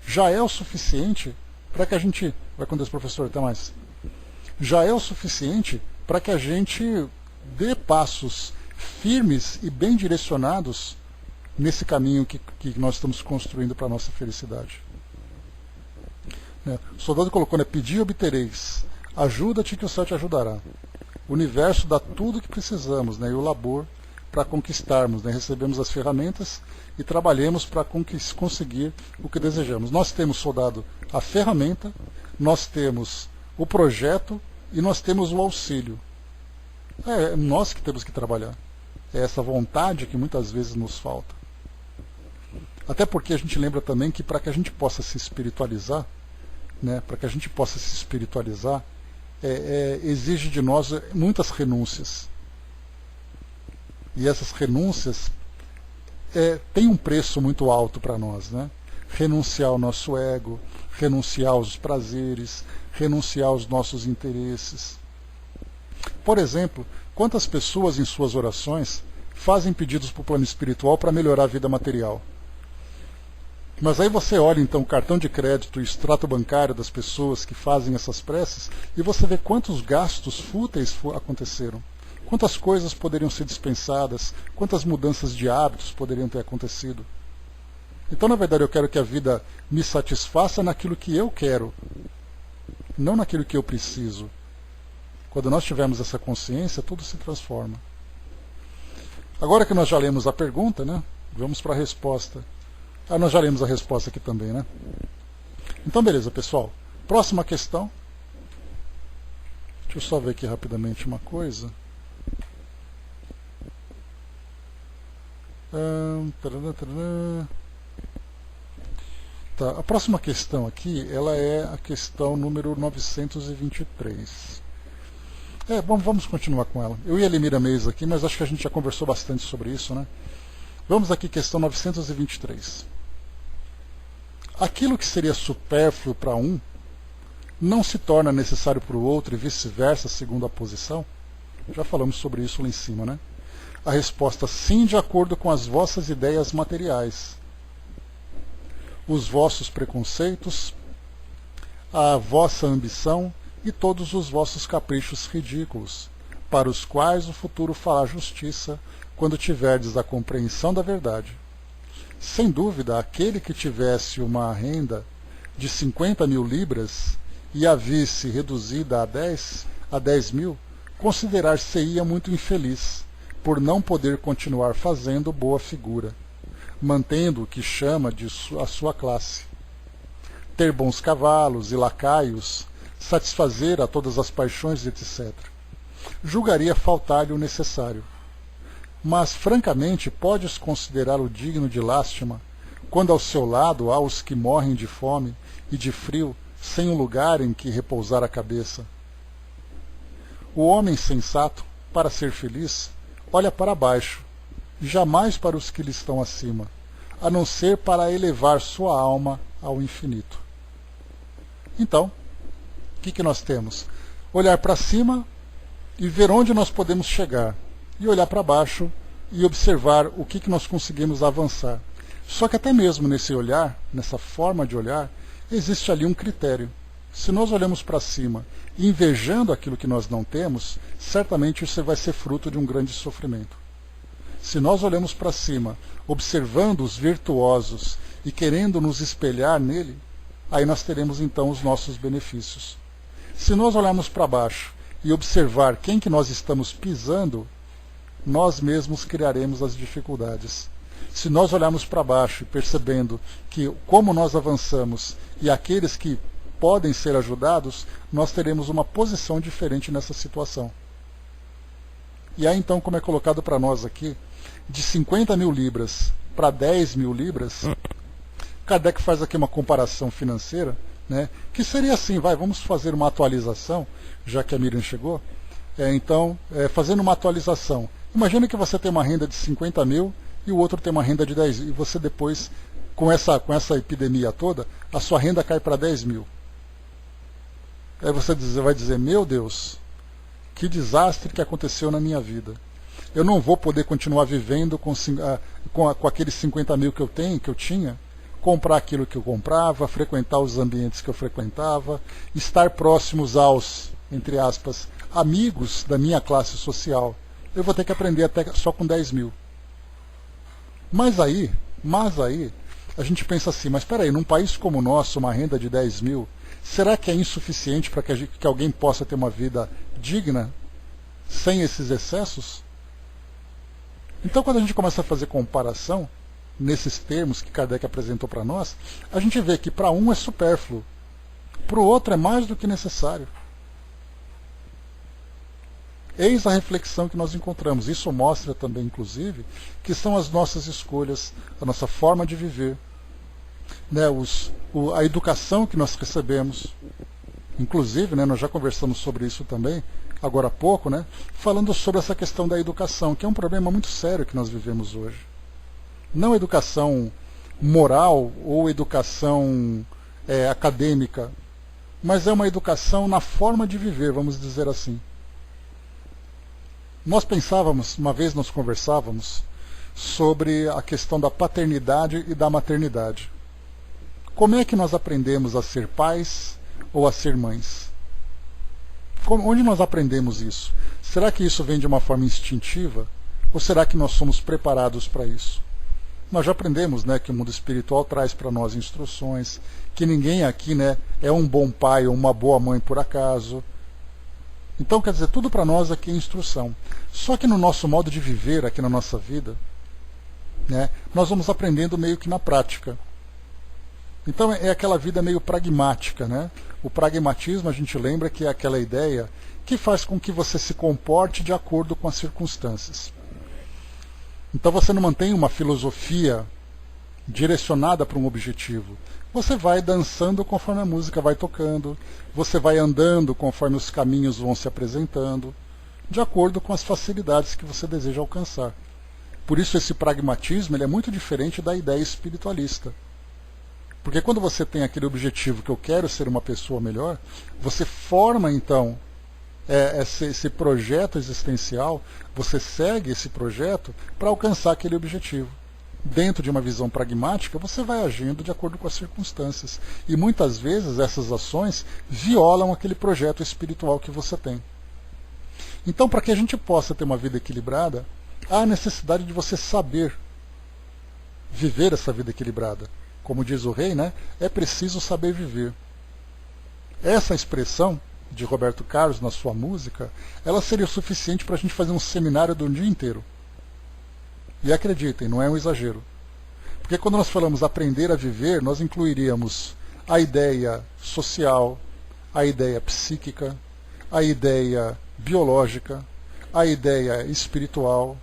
já é o suficiente para que a gente... Vai com Deus, professor, até mais. Já é o suficiente para que a gente dê passos firmes e bem direcionados nesse caminho que nós estamos construindo para a nossa felicidade. O soldado colocou, né, pedir e obtereis. Ajuda-te que o céu te ajudará. O universo dá tudo o que precisamos, né, e o labor para conquistarmos, né, recebemos as ferramentas e trabalhemos para conseguir o que desejamos. Nós temos, soldado, a ferramenta, nós temos o projeto e nós temos o auxílio. É nós que temos que trabalhar. É essa vontade que muitas vezes nos falta. Até porque a gente lembra também que para que a gente possa se espiritualizar, né, exige de nós muitas renúncias. E essas renúncias têm um preço muito alto para nós, né? Renunciar ao nosso ego, renunciar aos prazeres, renunciar aos nossos interesses. Por exemplo, quantas pessoas em suas orações fazem pedidos para o plano espiritual para melhorar a vida material? Mas aí você olha então o cartão de crédito e o extrato bancário das pessoas que fazem essas preces e você vê quantos gastos fúteis aconteceram, Quantas coisas poderiam ser dispensadas? Quantas mudanças de hábitos poderiam ter acontecido? Então, na verdade, eu quero que a vida me satisfaça naquilo que eu quero, não naquilo que eu preciso. Quando nós tivermos essa consciência, tudo se transforma. Agora que nós já lemos a pergunta, né, vamos para a resposta. Nós já lemos a resposta aqui também, né? Então, beleza, pessoal. Próxima questão. Deixa eu só ver aqui rapidamente uma coisa. Tá, a próxima questão aqui, ela é a questão número 923. Vamos continuar com ela. Eu ia ler a mesa aqui, mas acho que a gente já conversou bastante sobre isso, né? Vamos aqui, questão 923. Aquilo que seria supérfluo para um não se torna necessário para o outro e vice-versa, segundo a posição? Já falamos sobre isso lá em cima, né? A resposta: sim, de acordo com as vossas ideias materiais, os vossos preconceitos, a vossa ambição e todos os vossos caprichos ridículos, para os quais o futuro fará justiça quando tiverdes a compreensão da verdade. Sem dúvida, aquele que tivesse uma renda de 50 mil libras e a visse reduzida a 10 mil, considerar-se-ia muito infeliz, por não poder continuar fazendo boa figura, mantendo o que chama de a sua classe, ter bons cavalos e lacaios, satisfazer a todas as paixões, etc. Julgaria faltar-lhe o necessário. Mas, francamente, podes considerá-lo digno de lástima, quando ao seu lado há os que morrem de fome e de frio, sem um lugar em que repousar a cabeça. O homem sensato, para ser feliz, olha para baixo, jamais para os que lhe estão acima, a não ser para elevar sua alma ao infinito. Então, o que nós temos? Olhar para cima e ver onde nós podemos chegar, e olhar para baixo e observar o que nós conseguimos avançar. Só que até mesmo nesse olhar, nessa forma de olhar, existe ali um critério. Se nós olhamos para cima invejando aquilo que nós não temos, certamente isso vai ser fruto de um grande sofrimento. Se nós olhamos para cima, observando os virtuosos e querendo nos espelhar nele, aí nós teremos então os nossos benefícios. Se nós olharmos para baixo e observar quem que nós estamos pisando, nós mesmos criaremos as dificuldades. Se nós olharmos para baixo e percebendo que como nós avançamos e aqueles que podem ser ajudados, nós teremos uma posição diferente nessa situação. E aí então, como é colocado para nós aqui, de 50 mil libras para 10 mil libras, Kardec faz aqui uma comparação financeira, né, que seria assim, vamos fazer uma atualização, já que a Miriam chegou. Fazendo uma atualização. Imagina que você tem uma renda de 50 mil e o outro tem uma renda de 10 mil, e você depois, com essa epidemia toda, a sua renda cai para 10 mil. Aí você vai dizer, meu Deus, que desastre que aconteceu na minha vida. Eu não vou poder continuar vivendo com aqueles 50 mil que eu tinha, comprar aquilo que eu comprava, frequentar os ambientes que eu frequentava, estar próximos aos, entre aspas, amigos da minha classe social. Eu vou ter que aprender até só com 10 mil. Mas aí, a gente pensa assim, mas espera aí, num país como o nosso, uma renda de 10 mil, será que é insuficiente para que alguém possa ter uma vida digna, sem esses excessos? Então, quando a gente começa a fazer comparação, nesses termos que Kardec apresentou para nós, a gente vê que para um é supérfluo, para o outro é mais do que necessário. Eis a reflexão que nós encontramos. Isso mostra também, inclusive, que são as nossas escolhas, a nossa forma de viver, né, a educação que nós recebemos. Inclusive, né, nós já conversamos sobre isso também, agora há pouco, né, falando sobre essa questão da educação, que é um problema muito sério que nós vivemos hoje. Não educação moral ou educação acadêmica, mas é uma educação na forma de viver, vamos dizer assim. Nós pensávamos, uma vez nós conversávamos sobre a questão da paternidade e da maternidade. Como é que nós aprendemos a ser pais ou a ser mães? Onde nós aprendemos isso? Será que isso vem de uma forma instintiva? Ou será que nós somos preparados para isso? Nós já aprendemos, né, que o mundo espiritual traz para nós instruções, que ninguém aqui, né, é um bom pai ou uma boa mãe por acaso. Então, quer dizer, tudo para nós aqui é instrução. Só que no nosso modo de viver aqui na nossa vida, né, nós vamos aprendendo meio que na prática. Então é aquela vida meio pragmática, né? O pragmatismo, a gente lembra que é aquela ideia que faz com que você se comporte de acordo com as circunstâncias. Então você não mantém uma filosofia direcionada para um objetivo. Você vai dançando conforme a música vai tocando, você vai andando conforme os caminhos vão se apresentando, de acordo com as facilidades que você deseja alcançar. Por isso esse pragmatismo ele é muito diferente da ideia espiritualista. Porque quando você tem aquele objetivo que eu quero ser uma pessoa melhor, você forma então esse projeto existencial, você segue esse projeto para alcançar aquele objetivo. Dentro de uma visão pragmática, você vai agindo de acordo com as circunstâncias. E muitas vezes essas ações violam aquele projeto espiritual que você tem. Então, para que a gente possa ter uma vida equilibrada, há a necessidade de você saber viver essa vida equilibrada. Como diz o rei, né? É preciso saber viver. Essa expressão de Roberto Carlos na sua música, ela seria o suficiente para a gente fazer um seminário de um dia inteiro. E acreditem, não é um exagero. Porque quando nós falamos aprender a viver, nós incluiríamos a ideia social, a ideia psíquica, a ideia biológica, a ideia espiritual.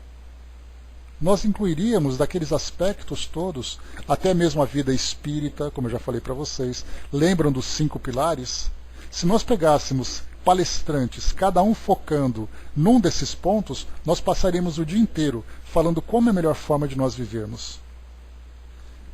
Nós incluiríamos daqueles aspectos todos, até mesmo a vida espírita, como eu já falei para vocês. Lembram dos 5 pilares? Se nós pegássemos palestrantes, cada um focando num desses pontos, nós passaríamos o dia inteiro falando como é a melhor forma de nós vivermos.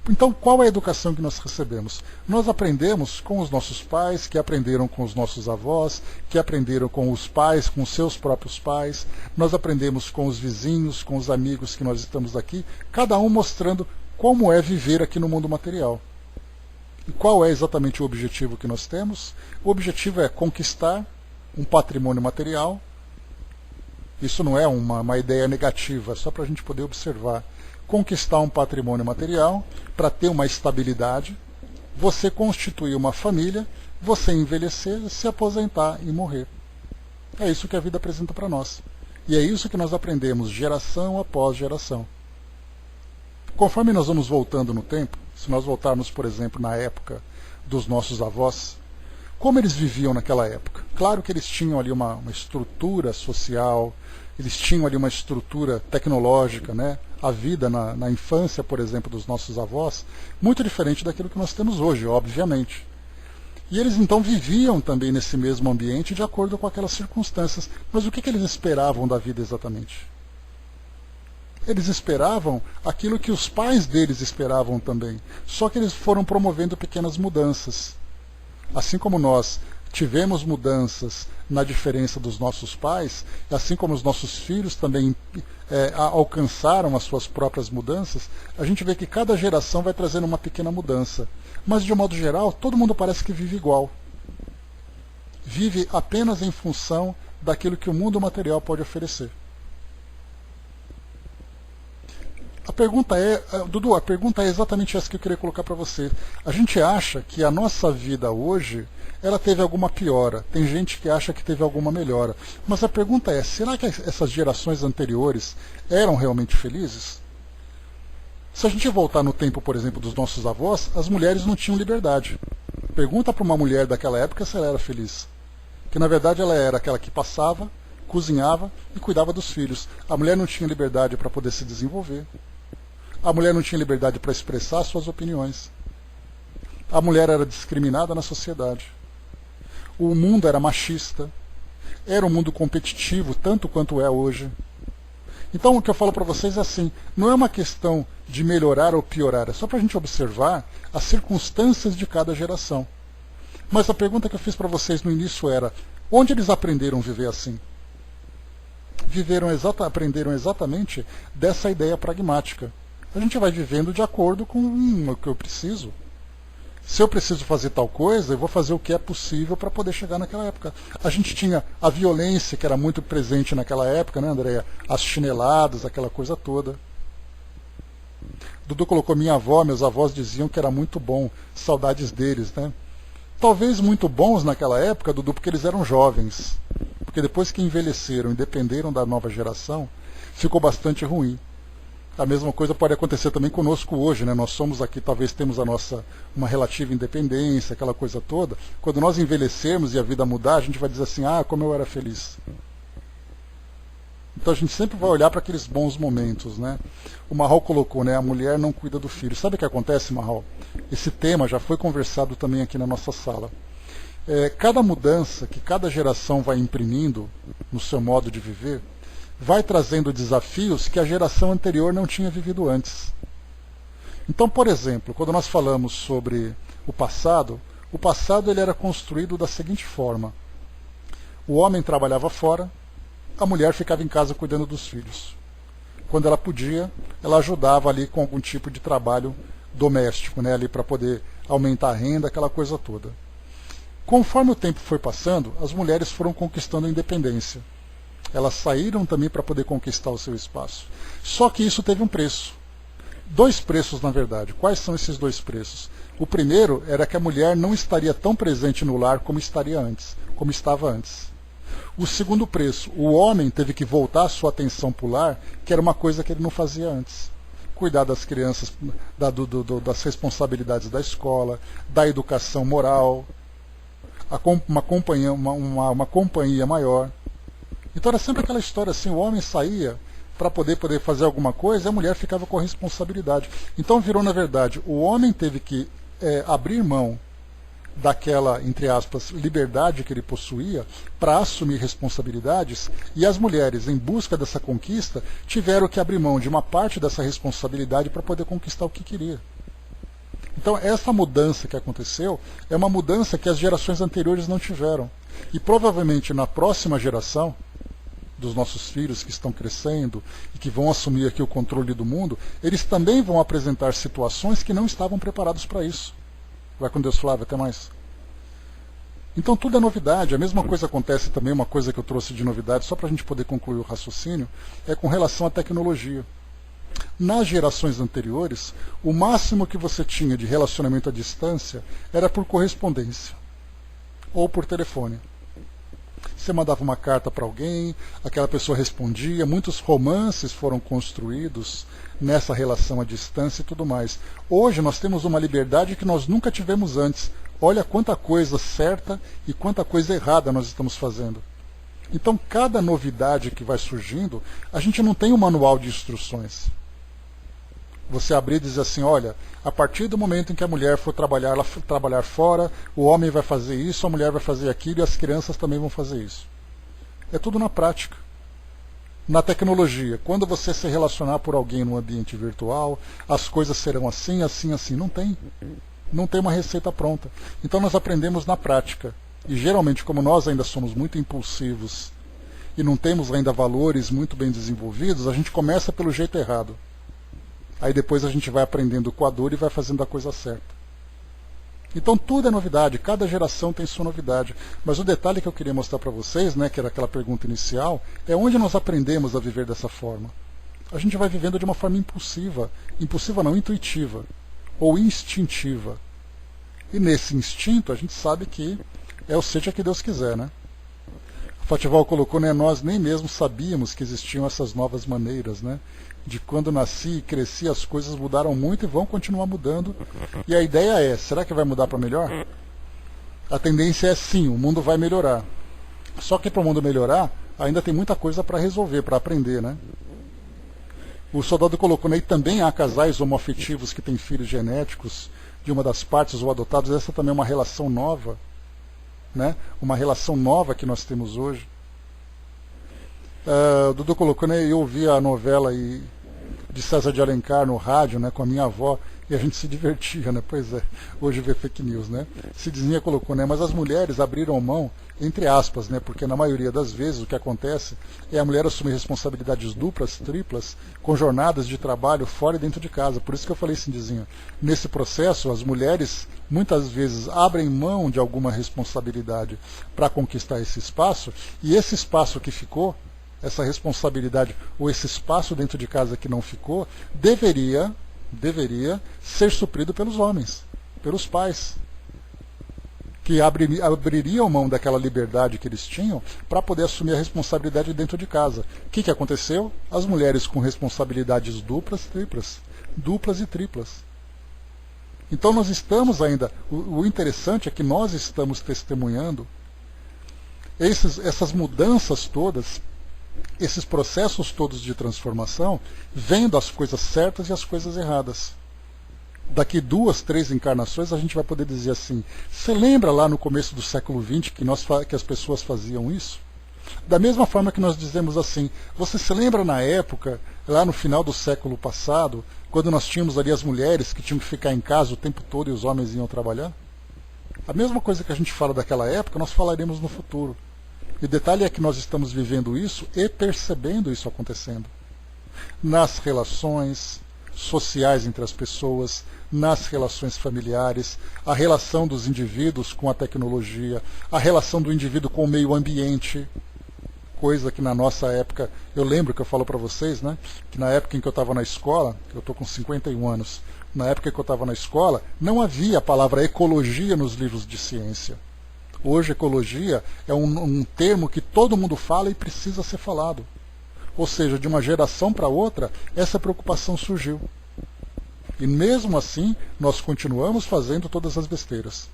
Então, qual é a educação que nós recebemos? Nós aprendemos com os nossos pais, que aprenderam com os nossos avós, que aprenderam com os pais, com os seus próprios pais. Nós aprendemos com os vizinhos, com os amigos que nós estamos aqui, cada um mostrando como é viver aqui no mundo material. E qual é exatamente o objetivo que nós temos? O objetivo é conquistar um patrimônio material. Isso não é uma ideia negativa, é só para a gente poder observar. Conquistar um patrimônio material para ter uma estabilidade, você constituir uma família, você envelhecer, se aposentar e morrer. É isso que a vida apresenta para nós. E é isso que nós aprendemos geração após geração. Conforme nós vamos voltando no tempo, se nós voltarmos, por exemplo, na época dos nossos avós, como eles viviam naquela época? Claro que eles tinham ali uma estrutura social, eles tinham ali uma estrutura tecnológica, né? A vida na infância, por exemplo, dos nossos avós, muito diferente daquilo que nós temos hoje, obviamente. E eles então viviam também nesse mesmo ambiente de acordo com aquelas circunstâncias. Mas o que eles esperavam da vida exatamente? Eles esperavam aquilo que os pais deles esperavam também, só que eles foram promovendo pequenas mudanças. Assim como nós tivemos mudanças na diferença dos nossos pais, assim como os nossos filhos também alcançaram as suas próprias mudanças, a gente vê que cada geração vai trazendo uma pequena mudança. Mas, de um modo geral, todo mundo parece que vive igual. Vive apenas em função daquilo que o mundo material pode oferecer. Dudu, a pergunta é exatamente essa que eu queria colocar para você. A gente acha que a nossa vida hoje, ela teve alguma piora. Tem gente que acha que teve alguma melhora. Mas a pergunta é, será que essas gerações anteriores eram realmente felizes? Se a gente voltar no tempo, por exemplo, dos nossos avós, as mulheres não tinham liberdade. Pergunta para uma mulher daquela época se ela era feliz. Que na verdade ela era aquela que passava, cozinhava e cuidava dos filhos. A mulher não tinha liberdade para poder se desenvolver. A mulher não tinha liberdade para expressar suas opiniões. A mulher era discriminada na sociedade. O mundo era machista. Era um mundo competitivo, tanto quanto é hoje. Então o que eu falo para vocês é assim, não é uma questão de melhorar ou piorar, é só para a gente observar as circunstâncias de cada geração. Mas a pergunta que eu fiz para vocês no início era, onde eles aprenderam a viver assim? Aprenderam exatamente dessa ideia pragmática. A gente vai vivendo de acordo com o que eu preciso. Se eu preciso fazer tal coisa, eu vou fazer o que é possível para poder chegar naquela época. A gente tinha a violência, que era muito presente naquela época, né, Andréia? As chineladas, aquela coisa toda. Dudu colocou minha avó, meus avós diziam que era muito bom, saudades deles, né? Talvez muito bons naquela época, Dudu, porque eles eram jovens. Porque depois que envelheceram e dependeram da nova geração, ficou bastante ruim. A mesma coisa pode acontecer também conosco hoje, né? Nós somos aqui, talvez temos uma relativa independência, aquela coisa toda. Quando nós envelhecermos e a vida mudar, a gente vai dizer assim, como eu era feliz. Então a gente sempre vai olhar para aqueles bons momentos, né? O Marral colocou, né? A mulher não cuida do filho. Sabe o que acontece, Marral? Esse tema já foi conversado também aqui na nossa sala. Cada mudança que cada geração vai imprimindo no seu modo de viver, vai trazendo desafios que a geração anterior não tinha vivido antes. Então, por exemplo, quando nós falamos sobre o passado ele era construído da seguinte forma. O homem trabalhava fora, a mulher ficava em casa cuidando dos filhos. Quando ela podia, ela ajudava ali com algum tipo de trabalho doméstico, né, ali para poder aumentar a renda, aquela coisa toda. Conforme o tempo foi passando, as mulheres foram conquistando a independência. Elas saíram também para poder conquistar o seu espaço. Só que isso teve um preço. 2 preços, na verdade. Quais são esses 2 preços? O primeiro era que a mulher não estaria tão presente no lar como estava antes. O segundo preço, o homem teve que voltar a sua atenção para o lar, que era uma coisa que ele não fazia antes. Cuidar das crianças, das responsabilidades da escola, da educação moral, uma companhia maior. Então era sempre aquela história assim, o homem saía para poder fazer alguma coisa e a mulher ficava com a responsabilidade. Então virou, na verdade, o homem teve que abrir mão daquela, entre aspas, liberdade que ele possuía para assumir responsabilidades, e as mulheres, em busca dessa conquista, tiveram que abrir mão de uma parte dessa responsabilidade para poder conquistar o que queria. Então essa mudança que aconteceu é uma mudança que as gerações anteriores não tiveram. E provavelmente na próxima geração, dos nossos filhos que estão crescendo e que vão assumir aqui o controle do mundo, eles também vão apresentar situações que não estavam preparados para isso. Vai com Deus, Flávio, até mais. Então tudo é novidade. A mesma coisa acontece também, uma coisa que eu trouxe de novidade, só para a gente poder concluir o raciocínio, é com relação à tecnologia. Nas gerações anteriores, o máximo que você tinha de relacionamento à distância era por correspondência ou por telefone. Você mandava uma carta para alguém, aquela pessoa respondia, muitos romances foram construídos nessa relação à distância e tudo mais. Hoje nós temos uma liberdade que nós nunca tivemos antes. Olha quanta coisa certa e quanta coisa errada nós estamos fazendo. Então cada novidade que vai surgindo, a gente não tem um manual de instruções. Você abrir e dizer assim, olha, a partir do momento em que a mulher for trabalhar fora, o homem vai fazer isso, a mulher vai fazer aquilo e as crianças também vão fazer isso. É tudo na prática. Na tecnologia, quando você se relacionar por alguém no ambiente virtual, as coisas serão assim, assim, assim. Não tem. Não tem uma receita pronta. Então nós aprendemos na prática. E geralmente, como nós ainda somos muito impulsivos e não temos ainda valores muito bem desenvolvidos, a gente começa pelo jeito errado. Aí depois a gente vai aprendendo com a dor e vai fazendo a coisa certa. Então tudo é novidade, cada geração tem sua novidade. Mas o detalhe que eu queria mostrar para vocês, né, que era aquela pergunta inicial, é onde nós aprendemos a viver dessa forma. A gente vai vivendo de uma forma impulsiva não, intuitiva, ou instintiva. E nesse instinto a gente sabe que é o seja que Deus quiser, né? O Fatival colocou, né, nós nem mesmo sabíamos que existiam essas novas maneiras, né? De quando nasci e cresci, as coisas mudaram muito e vão continuar mudando. E a ideia é, será que vai mudar para melhor? A tendência é sim, o mundo vai melhorar. Só que para o mundo melhorar, ainda tem muita coisa para resolver, para aprender, né? O soldado colocou, né, e também há casais homoafetivos que têm filhos genéticos de uma das partes ou adotados. Essa também é uma relação nova, né? Uma relação nova que nós temos hoje. O Dudu colocou, né, eu ouvi a novela de César de Alencar no rádio, né, com a minha avó, E a gente se divertia, né? Pois é, hoje vê fake news, né? Cidinha colocou, né? Mas as mulheres abriram mão, entre aspas, né? Porque na maioria das vezes o que acontece é a mulher assumir responsabilidades duplas, triplas, com jornadas de trabalho fora e dentro de casa. Por isso que eu falei, Cidinha, nesse processo as mulheres muitas vezes abrem mão de alguma responsabilidade para conquistar esse espaço, e esse espaço que ficou, essa responsabilidade, ou esse espaço dentro de casa que não ficou, deveria ser suprido pelos homens, pelos pais, que abririam mão daquela liberdade que eles tinham para poder assumir a responsabilidade dentro de casa. O que aconteceu? As mulheres com responsabilidades duplas e triplas. Então nós estamos ainda, o interessante é que nós estamos testemunhando essas mudanças todas, esses processos todos de transformação, vendo as coisas certas e as coisas erradas. Daqui 2, 3 encarnações a gente vai poder dizer assim, você lembra lá no começo do século XX que as pessoas faziam isso? Da mesma forma que nós dizemos assim, você se lembra na época, lá no final do século passado, quando nós tínhamos ali as mulheres que tinham que ficar em casa o tempo todo e os homens iam trabalhar? A mesma coisa que a gente fala daquela época, nós falaremos no futuro. E o detalhe é que nós estamos vivendo isso e percebendo isso acontecendo. Nas relações sociais entre as pessoas, nas relações familiares, a relação dos indivíduos com a tecnologia, a relação do indivíduo com o meio ambiente, coisa que na nossa época, eu lembro que eu falo para vocês, né, que na época em que eu estava na escola, eu estou com 51 anos, na época que eu estava na escola, não havia a palavra ecologia nos livros de ciência. Hoje, ecologia é um termo que todo mundo fala e precisa ser falado. Ou seja, de uma geração para outra, essa preocupação surgiu. E mesmo assim, nós continuamos fazendo todas as besteiras.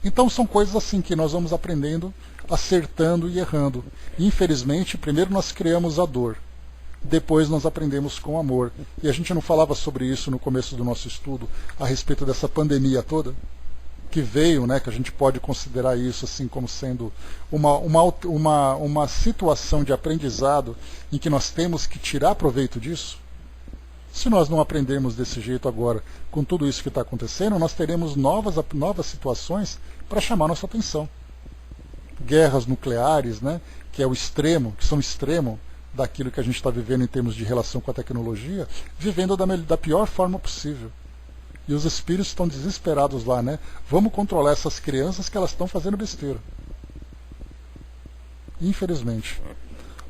Então são coisas assim que nós vamos aprendendo, acertando e errando. E, infelizmente, primeiro nós criamos a dor. Depois nós aprendemos com amor. E a gente não falava sobre isso no começo do nosso estudo, a respeito dessa pandemia toda? Que veio, né, que a gente pode considerar isso assim como sendo uma situação de aprendizado em que nós temos que tirar proveito disso. Se nós não aprendermos desse jeito agora, com tudo isso que está acontecendo, nós teremos novas situações para chamar nossa atenção. Guerras nucleares, né, que são o extremo daquilo que a gente está vivendo em termos de relação com a tecnologia, vivendo da pior forma possível. E os espíritos estão desesperados lá, né? Vamos controlar essas crianças que elas estão fazendo besteira. Infelizmente.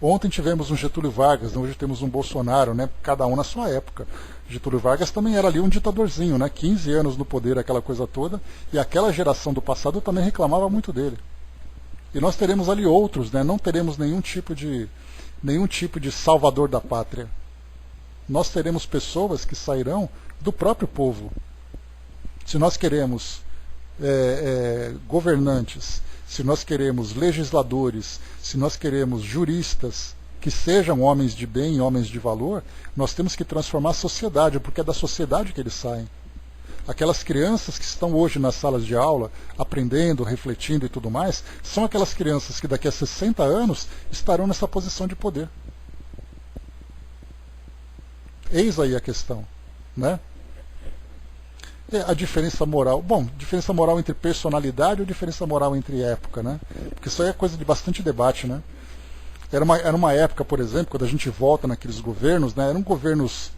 Ontem tivemos um Getúlio Vargas, hoje temos um Bolsonaro, né? Cada um na sua época. Getúlio Vargas também era ali um ditadorzinho, né? 15 anos no poder, aquela coisa toda, e aquela geração do passado também reclamava muito dele. E nós teremos ali outros, né? Não teremos nenhum tipo de salvador da pátria. Nós teremos pessoas que sairão do próprio povo. Se nós queremos governantes, se nós queremos legisladores, se nós queremos juristas que sejam homens de bem e homens de valor, nós temos que transformar a sociedade, porque é da sociedade que eles saem. Aquelas crianças que estão hoje nas salas de aula, aprendendo, refletindo e tudo mais, são aquelas crianças que daqui a 60 anos estarão nessa posição de poder. Eis aí a questão, né? A diferença moral. Bom, diferença moral entre personalidade ou diferença moral entre época, né? Porque isso aí é coisa de bastante debate, né? Era uma época, por exemplo, quando a gente volta naqueles governos, né? Eram governos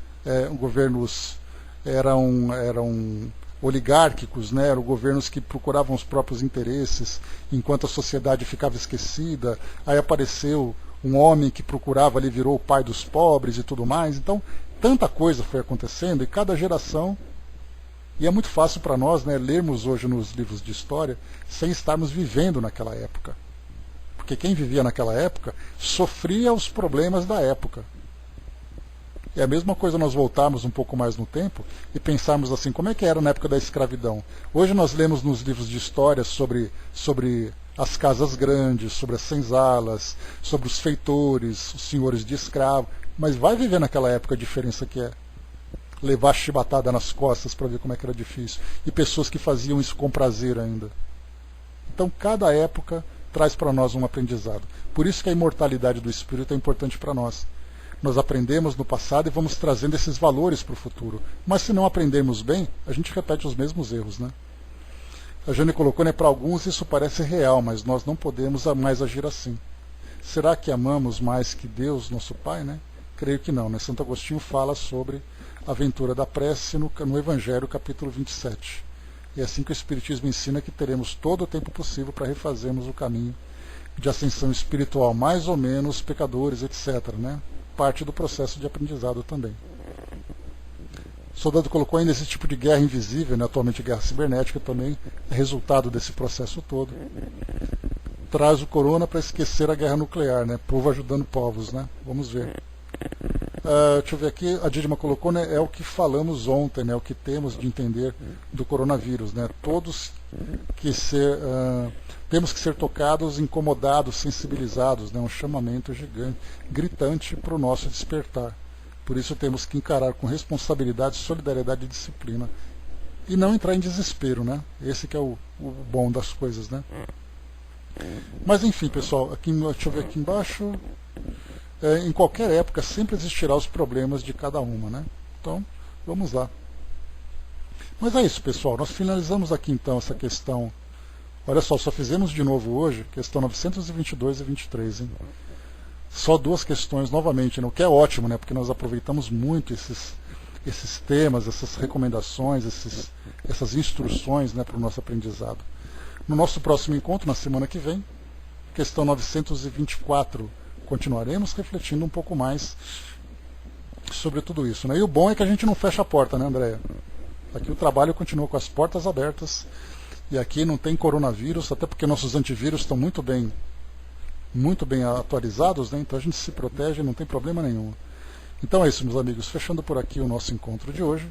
oligárquicos, né? Eram governos que procuravam os próprios interesses, enquanto a sociedade ficava esquecida. Aí apareceu um homem que procurava ali, virou o pai dos pobres e tudo mais. Então, tanta coisa foi acontecendo e cada geração. E é muito fácil para nós, né, lermos hoje nos livros de história sem estarmos vivendo naquela época. Porque quem vivia naquela época sofria os problemas da época. É a mesma coisa nós voltarmos um pouco mais no tempo e pensarmos assim, como é que era na época da escravidão? Hoje nós lemos nos livros de história sobre as casas grandes, sobre as senzalas, sobre os feitores, os senhores de escravo, mas vai viver naquela época a diferença que é. Levar chibatada nas costas para ver como é que era difícil. E pessoas que faziam isso com prazer ainda. Então cada época traz para nós um aprendizado. Por isso que a imortalidade do espírito é importante para nós. Nós aprendemos no passado e vamos trazendo esses valores para o futuro. Mas se não aprendermos bem, a gente repete os mesmos erros, né? A Jane colocou, né, para alguns isso parece real, mas nós não podemos mais agir assim. Será que amamos mais que Deus, nosso Pai, né? Creio que não, né? Santo Agostinho fala sobre a aventura da prece no Evangelho, capítulo 27. E é assim que o Espiritismo ensina que teremos todo o tempo possível para refazermos o caminho de ascensão espiritual, mais ou menos pecadores, etc., né? Parte do processo de aprendizado também. O soldado colocou ainda esse tipo de guerra invisível, né? Atualmente guerra cibernética também é resultado desse processo todo. Traz o corona para esquecer a guerra nuclear, né? Povo ajudando povos, né? Vamos ver. Deixa eu ver aqui, a Didma colocou, né? É o que falamos ontem, né? O que temos de entender do coronavírus, né? Todos temos que ser tocados, incomodados, sensibilizados, né? Um chamamento gigante, gritante para o nosso despertar. Por isso temos que encarar com responsabilidade, solidariedade e disciplina. E não entrar em desespero, né? Esse que é o bom das coisas, né? Mas enfim, pessoal, aqui, deixa eu ver aqui embaixo. Em qualquer época sempre existirá os problemas de cada uma, né? Então, vamos lá. Mas é isso, pessoal. Nós finalizamos aqui então essa questão. Olha só fizemos de novo hoje, questão 922 e 23, hein? Só duas questões novamente, né? O que é ótimo, né? Porque nós aproveitamos muito esses temas, essas recomendações, essas instruções, né, para o nosso aprendizado. No nosso próximo encontro, na semana que vem, questão 924, continuaremos refletindo um pouco mais sobre tudo isso, né? E o bom é que a gente não fecha a porta, né, Andréia? Aqui o trabalho continua com as portas abertas, e aqui não tem coronavírus, até porque nossos antivírus estão muito bem atualizados, né? Então a gente se protege, não tem problema nenhum. Então é isso, meus amigos, fechando por aqui o nosso encontro de hoje.